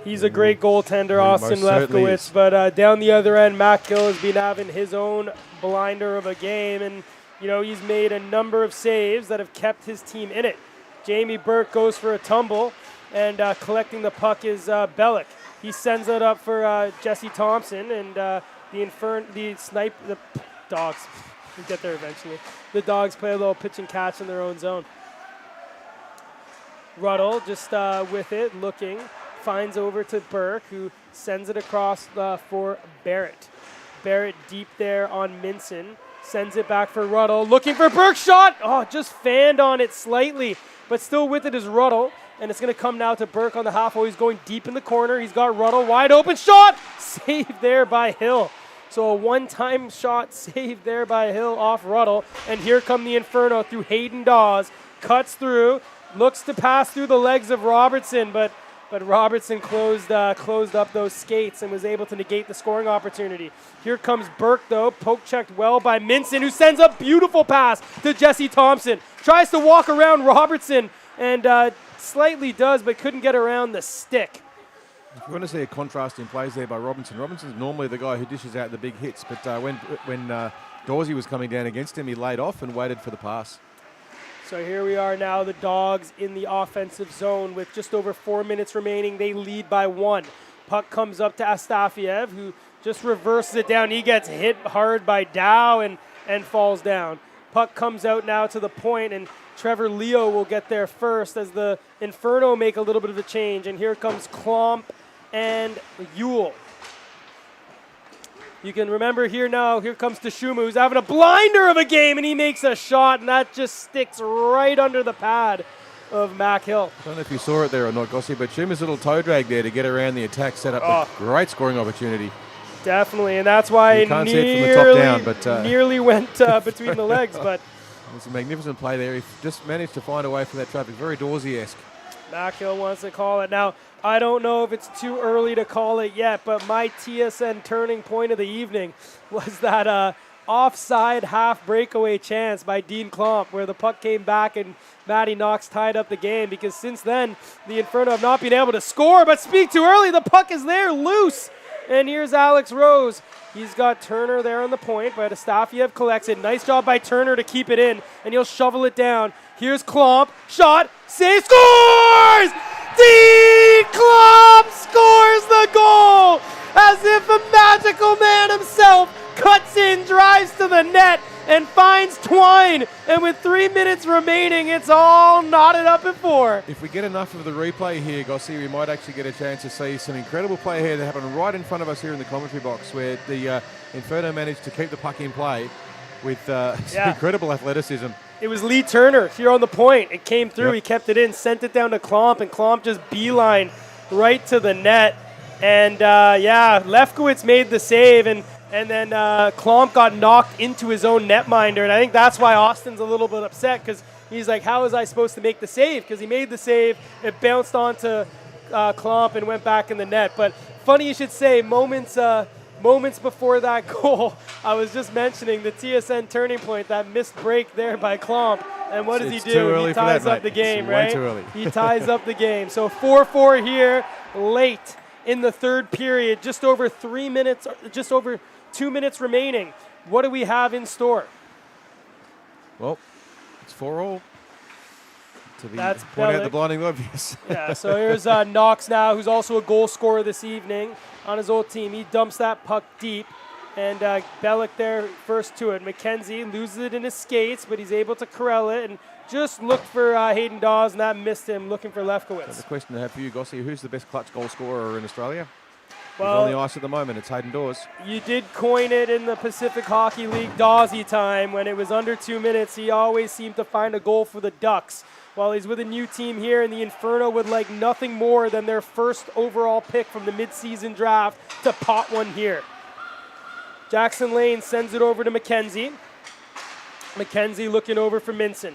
S2: He's a great goaltender, Austin
S1: most certainly
S2: Lefkowitz.
S1: is.
S2: But down the other end, Matt Gill has been having his own blinder of a game, and he's made a number of saves that have kept his team in it. Jamie Burke goes for a tumble. And collecting the puck is Bellick. He sends it up for Jesse Thompson, and the Dogs. We'll get there eventually. The Dogs play a little pitch and catch in their own zone. Ruddle just with it, looking, finds over to Burke, who sends it across for Barrett. Barrett deep there on Minson, sends it back for Ruddle, looking for Burke's shot. Oh, just fanned on it slightly, but still with it is Ruddle. And it's going to come now to Burke on the half wall. He's going deep in the corner. He's got Ruddle wide open shot. Saved there by Hill. So a one-time shot saved there by Hill off Ruddle. And here come the Inferno through Hayden Dawes. Cuts through. Looks to pass through the legs of Robertson. But Robertson closed up those skates and was able to negate the scoring opportunity. Here comes Burke, though. Poke checked well by Minson, who sends a beautiful pass to Jesse Thompson. Tries to walk around Robertson and slightly does, but couldn't get around the stick.
S1: If you want to see a contrast in plays there by Robinson, Robinson's normally the guy who dishes out the big hits, but when Dorsey was coming down against him, he laid off and waited for the pass.
S2: So here we are now, the Dogs in the offensive zone with just over 4 minutes remaining. They lead by 1. Puck comes up to Astafiev, who just reverses it down. He gets hit hard by Dow and falls down. Puck comes out now to the point, and Trevor Leo will get there first as the Inferno make a little bit of a change. And here comes Klomp and Yule. You can remember here now, here comes Tashumu, who's having a blinder of a game, and he makes a shot, and that just sticks right under the pad of Mac Hill.
S1: I don't know if you saw it there or not, Gossie, but Schumer's little toe drag there to get around the attack set up a great scoring opportunity.
S2: Definitely, and that's why
S1: you can't see it from the top down, but
S2: nearly went between the legs, but
S1: it's a magnificent play there. He just managed to find a way for that traffic. Very Dorsey-esque.
S2: Mac Hill wants to call it. Now, I don't know if it's too early to call it yet, but my TSN turning point of the evening was that offside half breakaway chance by Dean Klomp, where the puck came back and Matty Knox tied up the game, because since then, the Inferno have not been able to score, but speak too early, the puck is there, loose. And here's Alex Rose. He's got Turner there on the point, but Astafiev collects it. Nice job by Turner to keep it in, and he'll shovel it down. Here's Klomp. Shot. Save. Scores! Dean Klomp scores the goal! As if a magical man himself cuts in, drives to the net, and finds Twine. And with 3 minutes remaining, it's all knotted up at 4.
S1: If we get enough of the replay here, Gossie, we might actually get a chance to see some incredible play here that happened right in front of us here in the commentary box, where the Inferno managed to keep the puck in play with some incredible athleticism.
S2: It was Lee Turner here on the point. It came through. Yep. He kept it in, sent it down to Klomp, and Klomp just beeline right to the net. And, Lefkowitz made the save, and then Klomp got knocked into his own netminder. And I think that's why Austin's a little bit upset, because he's like, how was I supposed to make the save? Because he made the save. It bounced onto Klomp and went back in the net. But funny you should say, moments before that goal, I was just mentioning the TSN turning point, that missed break there by Klomp. And what does he do? He ties up the game, right?
S1: Way too early.
S2: He ties up the game. So 4-4 here, late in the third period, just over 3 minutes, just over 2 minutes remaining. What do we have in store?
S1: Well, it's 4-all.
S2: That's
S1: point out the blinding obvious.
S2: Yeah, so here's Knox now, who's also a goal scorer this evening on his old team. He dumps that puck deep. And Bellick there first to it. McKenzie loses it in his skates, but he's able to corral it and just looked for Hayden Dawes, and that missed him, looking for Lefkowitz.
S1: So the question I have for you, Gossi, who's the best clutch goal scorer in Australia?
S2: Well,
S1: He's on the ice at the moment. It's Hayden Dawes.
S2: You did coin it in the Pacific Hockey League Dawsy time. When it was under 2 minutes, he always seemed to find a goal for the Ducks. While he's with a new team here, and the Inferno would like nothing more than their first overall pick from the midseason draft to pot one here. Jackson Lane sends it over to McKenzie. McKenzie looking over for Minson.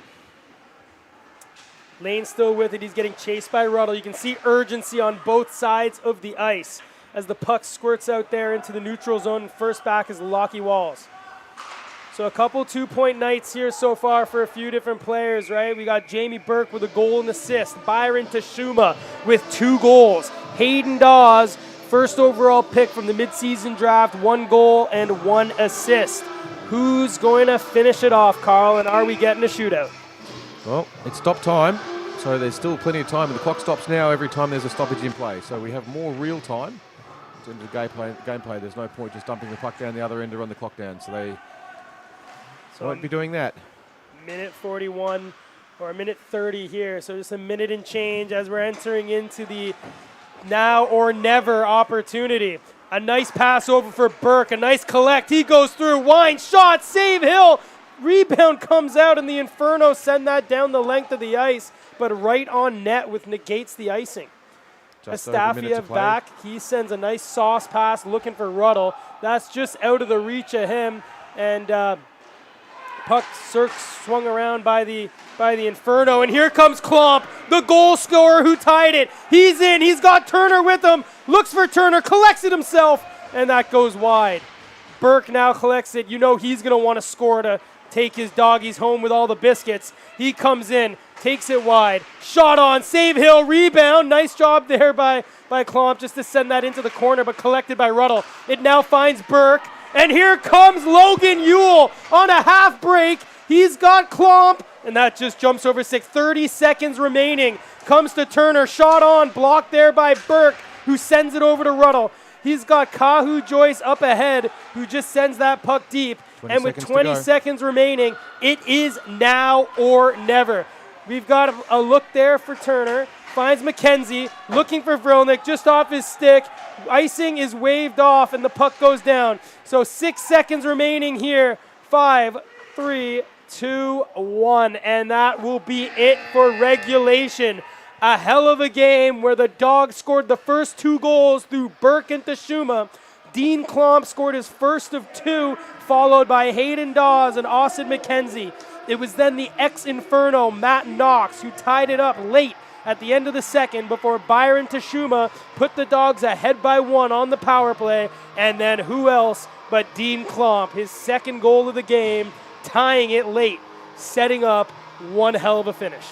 S2: Lane still with it. He's getting chased by Ruddle. You can see urgency on both sides of the ice as the puck squirts out there into the neutral zone. First back is Lockie Walls. So a couple 2-point nights here so far for a few different players, right? We got Jamie Burke with a goal and assist. Byron Tashuma with 2 goals. Hayden Dawes, first overall pick from the midseason draft, 1 goal and 1 assist. Who's going to finish it off, Carl, and are we getting a shootout?
S1: Well, it's stop time, so there's still plenty of time, and the clock stops now every time there's a stoppage in play. So we have more real time in terms of gameplay. There's no point just dumping the puck down the other end to run the clock down. So they won't be doing that.
S2: Minute 41 or a minute 30 here. So just a minute and change as we're entering into the now or never opportunity. A nice pass over for Burke. A nice collect. He goes through. Wine shot. Save Hill. Rebound comes out, and the Inferno send that down the length of the ice, but right on net, which negates the icing. Astafiev back. He sends a nice sauce pass looking for Ruddle. That's just out of the reach of him, and puck swung around by the Inferno, and here comes Klomp, the goal scorer who tied it. He's in. He's got Turner with him. Looks for Turner, collects it himself, and that goes wide. Burke now collects it. You know he's going to want to score to take his doggies home with all the biscuits. He comes in, takes it wide. Shot on, save Hill, rebound. Nice job there by Klomp just to send that into the corner, but collected by Ruddle. It now finds Burke, and here comes Logan Ewell on a half break. He's got Klomp, and that just jumps over 6. 30 seconds remaining. Comes to Turner, shot on, blocked there by Burke, who sends it over to Ruddle. He's got Kahu Joyce up ahead, who just sends that puck deep. And with 20 seconds remaining, it is now or never. We've got a look there for Turner. Finds McKenzie, looking for Vrelnick, just off his stick. Icing is waved off, and the puck goes down. So 6 seconds remaining here. 5, 3, 2, 1. And that will be it for regulation. A hell of a game where the Dogs scored the first 2 goals through Burke and Tashuma. Dean Klomp scored his first of 2, followed by Hayden Dawes and Austin McKenzie. It was then the ex-Inferno, Matt Knox, who tied it up late at the end of the second before Byron Tashuma put the Dogs ahead by 1 on the power play. And then who else but Dean Klomp, his second goal of the game, tying it late, setting up one hell of a finish.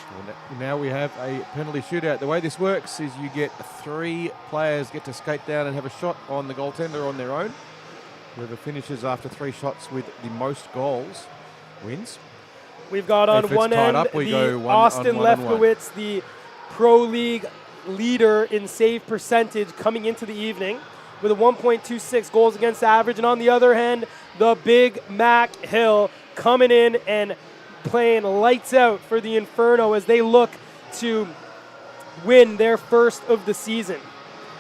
S1: Now we have a penalty shootout. The way this works is you get 3 players get to skate down and have a shot on the goaltender on their own. Whoever finishes after 3 shots with the most goals wins.
S2: We've got on one end the Austin Lefkowitz, the Pro League leader in save percentage coming into the evening with a 1.26 goals against average. And on the other hand, the big Mac Hill coming in and playing lights out for the Inferno as they look to win their first of the season.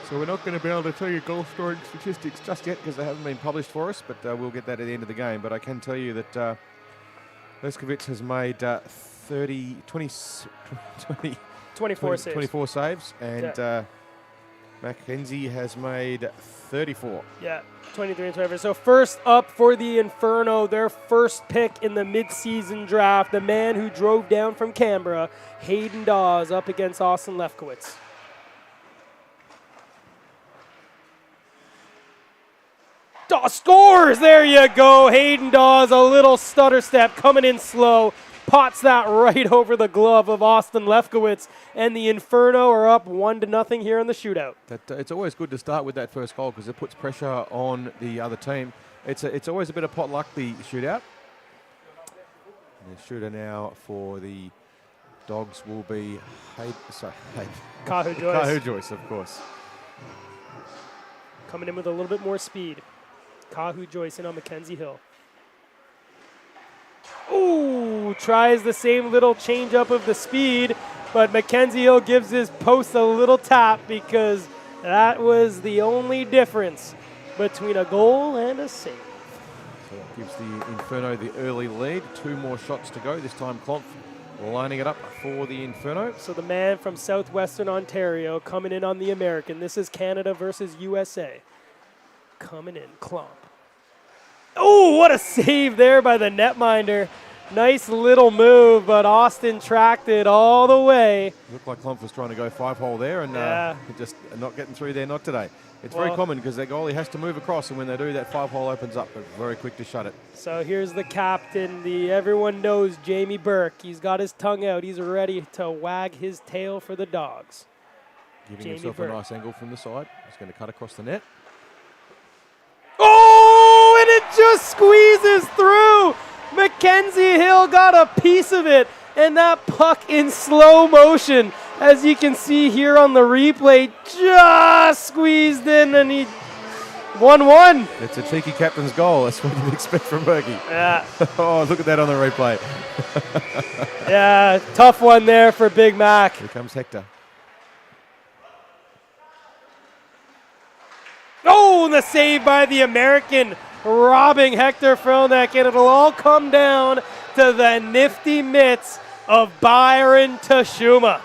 S1: So we're not going to be able to tell you goal scoring statistics just yet because they haven't been published for us, but we'll get that at the end of the game. But I can tell you that Lefkowitz has made 24 saves, and Mackenzie has made 34.
S2: Yeah, 23 and 24. So first up for the Inferno, their first pick in the midseason draft, the man who drove down from Canberra, Hayden Dawes, up against Austin Lefkowitz. Dawes scores! There you go. Hayden Dawes, a little stutter step, coming in slow. Pots that right over the glove of Austin Lefkowitz, and the Inferno are up 1-0 here in the shootout.
S1: It's always good to start with that first goal because it puts pressure on the other team. It's always a bit of pot luck, the shootout. And the shooter now for the Dogs will be
S2: Kahu Joyce.
S1: Kahu Joyce, of course.
S2: Coming in with a little bit more speed. Kahu Joyce in on Mackenzie Hill. Ooh, tries the same little change up of the speed, but Mackenzie Hill gives his post a little tap because that was the only difference between a goal and a save.
S1: So it gives the Inferno the early lead. 2 more shots to go. This time Clomp lining it up for the Inferno.
S2: So the man from southwestern Ontario coming in on the American. This is Canada versus USA. Coming in, Clomp. Oh, what a save there by the netminder. Nice little move, but Austin tracked it all the way.
S1: Looked like Clomp was trying to go 5-hole there and just not getting through there, not today. It's very common because their goalie has to move across, and when they do, that 5-hole opens up, but very quick to shut it.
S2: So here's the captain. Everyone knows Jamie Burke. He's got his tongue out. He's ready to wag his tail for the Dogs.
S1: Giving
S2: Jamie
S1: himself
S2: Burke.
S1: a nice angle from the side. He's going to cut across the net.
S2: Oh, and it just squeezes through. Mackenzie Hill got a piece of it, and that puck in slow motion, as you can see here on the replay, just squeezed in, and he 1-1.
S1: It's a cheeky captain's goal. That's what you'd expect from Berkey.
S2: Yeah.
S1: Oh, look at that on the replay.
S2: Yeah, tough one there for Big Mac.
S1: Here comes Hector.
S2: Oh, and the save by the American, robbing Hector Frelneck, and it'll all come down to the nifty mitts of Byron Tashuma.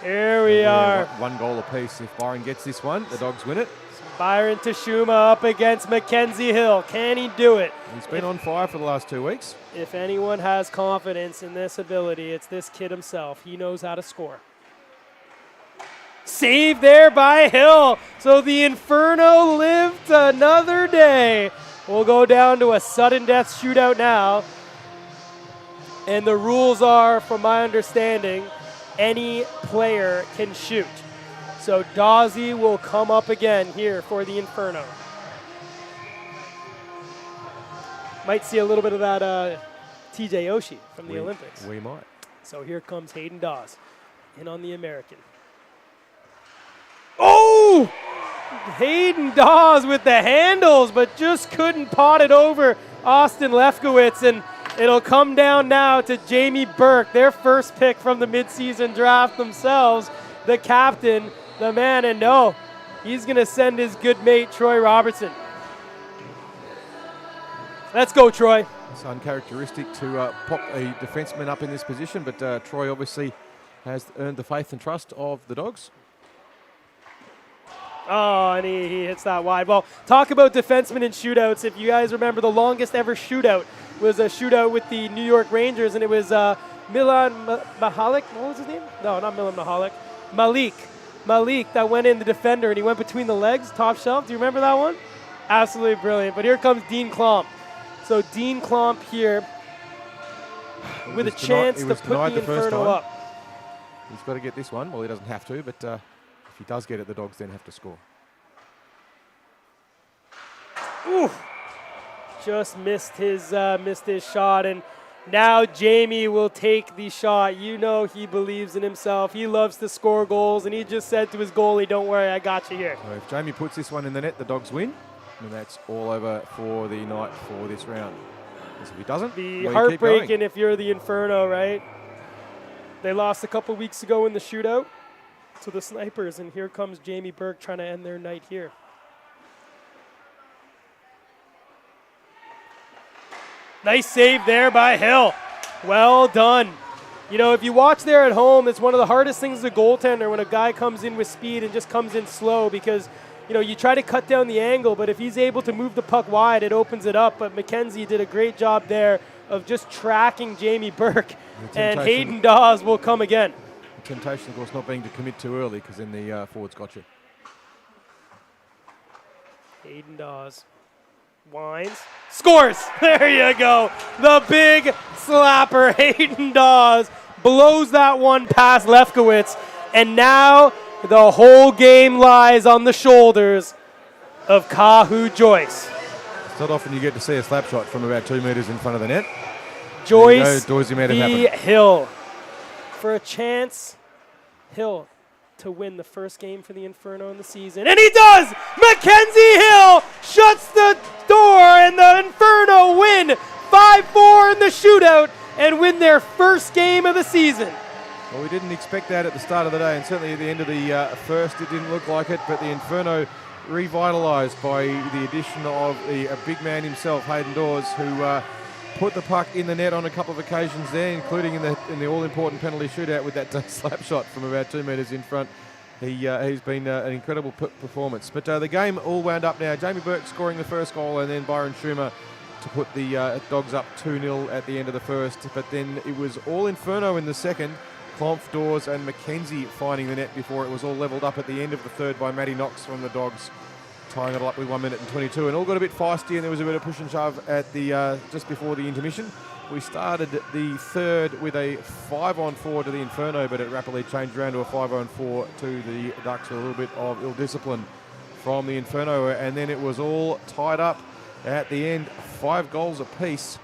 S2: Here we are.
S1: 1 goal apiece. If Byron gets this one, the Dogs win it.
S2: Byron Tashuma up against Mackenzie Hill. Can he do it?
S1: He's been on fire for the last 2 weeks.
S2: If anyone has confidence in this ability, it's this kid himself. He knows how to score. Save there by Hill. So the Inferno lived another day. We'll go down to a sudden death shootout now. And the rules are, from my understanding, any player can shoot. So Dawsey will come up again here for the Inferno. Might see a little bit of that TJ Oshie from the Olympics.
S1: We might.
S2: So here comes Hayden Dawes in on the American. Oh! Hayden Dawes with the handles, but just couldn't pot it over Austin Lefkowitz, and it'll come down now to Jamie Burke, their first pick from the midseason draft themselves, the captain, the man, and no, he's going to send his good mate, Troy Robertson. Let's go, Troy.
S1: It's uncharacteristic to pop a defenseman up in this position, but Troy obviously has earned the faith and trust of the Dogs.
S2: Oh, and he hits that wide. Well, talk about defensemen and shootouts. If you guys remember, the longest ever shootout was a shootout with the New York Rangers, and it was Milan Mahalik. What was his name? No, not Milan Mahalik. Malik that went in the defender, and he went between the legs, top shelf. Do you remember that one? Absolutely brilliant. But here comes Dean Klomp. So Dean Klomp here with a chance to put the Inferno up.
S1: He's got to get this one. Well, he doesn't have to, but if he does get it, the Dogs then have to score.
S2: Ooh, just missed his shot, and now Jamie will take the shot. You know he believes in himself. He loves to score goals, and he just said to his goalie, "Don't worry, I got you here."
S1: So if Jamie puts this one in the net, the Dogs win, and that's all over for the night for this round. Because if he doesn't,
S2: be
S1: well,
S2: heartbreaking if you're the Inferno, right? They lost a couple weeks ago in the shootout to the Snipers, and here comes Jamie Burke trying to end their night here. Nice save there by Hill. Well done. You know, if you watch there at home, it's one of the hardest things as a goaltender when a guy comes in with speed and just comes in slow, because, you know, you try to cut down the angle, but if he's able to move the puck wide, it opens it up. But Mackenzie did a great job there of just tracking Jamie Burke, and Hayden Dawes will come again.
S1: The temptation, of course, not being to commit too early, because then the forward's got you.
S2: Hayden Dawes winds, scores. There you go. The big slapper. Hayden Dawes blows that one past Lefkowitz, and now the whole game lies on the shoulders of Kahu Joyce.
S1: It's not often you get to see a slap shot from about 2 meters in front of the net.
S2: Joyce
S1: Dorsey made it
S2: v.
S1: happen.
S2: Hill. For a chance, Hill to win the first game for the Inferno in the season. And he does! Mackenzie Hill shuts the door, and the Inferno win 5-4 in the shootout and win their first game of the season.
S1: Well, we didn't expect that at the start of the day, and certainly at the end of the first it didn't look like it, but the Inferno revitalised by the addition of a big man himself, Hayden Dawes, who put the puck in the net on a couple of occasions there, including in the all-important penalty shootout with that slap shot from about 2 metres in front. He's been an incredible performance. But the game all wound up now. Jamie Burke scoring the first goal, and then Byron Schumer to put the Dogs up 2-0 at the end of the first. But then it was all Inferno in the second. Clomf, Dawes and Mackenzie finding the net before it was all levelled up at the end of the third by Matty Knox from the Dogs, tying it up with 1 minute and 22. And all got a bit feisty, and there was a bit of push and shove at the just before the intermission. We started the third with a 5-on-4 to the Inferno, but it rapidly changed around to a 5-on-4 to the Ducks with a little bit of ill discipline from the Inferno. And then it was all tied up at the end, 5 goals apiece,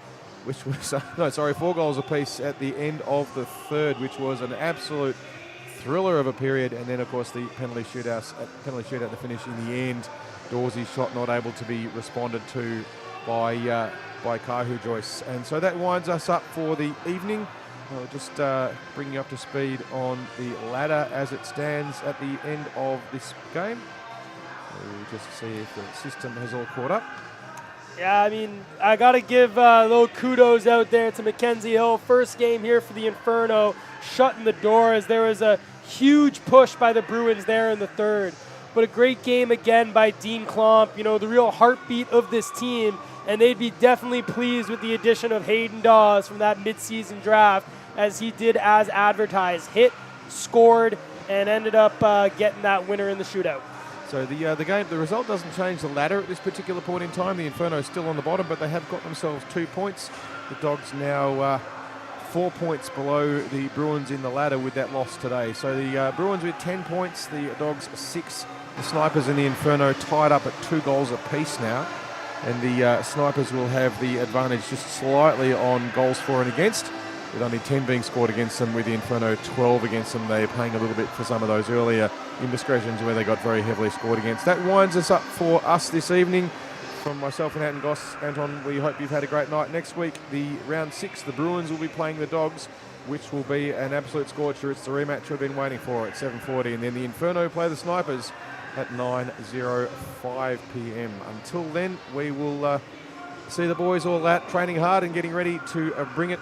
S1: which was, 4 goals apiece at the end of the third, which was an absolute thriller of a period. And then, of course, the penalty shootout to finish in the end. Dawsey's shot not able to be responded to by Kahu Joyce. And so that winds us up for the evening. I'll just bring you up to speed on the ladder as it stands at the end of this game. We'll just see if the system has all caught up.
S2: Yeah, I mean, I got to give a little kudos out there to Mackenzie Hill. First game here for the Inferno, shutting the door as there was a huge push by the Bruins there in the third. But a great game again by Dean Klomp, the real heartbeat of this team. And they'd be definitely pleased with the addition of Hayden Dawes from that midseason draft, as he did as advertised. Hit, scored, and ended up getting that winner in the shootout.
S1: So the result doesn't change the ladder at this particular point in time. The Inferno is still on the bottom, but they have got themselves 2 points. The Dogs now 4 points below the Bruins in the ladder with that loss today. So the Bruins with 10 points, the Dogs 6. The Snipers and the Inferno tied up at 2 goals apiece now. And the Snipers will have the advantage just slightly on goals for and against, with only 10 being scored against them, with the Inferno 12 against them. They're paying a little bit for some of those earlier indiscretions where they got very heavily scored against. That winds us up for us this evening. From myself and Hatton Goss, Anton, we hope you've had a great night. Next week, the round 6, the Bruins will be playing the Dogs, which will be an absolute scorcher. It's the rematch we've been waiting for at 7:40. And then the Inferno play the Snipers at 9:05 p.m. Until then, we will see the boys all out training hard and getting ready to bring it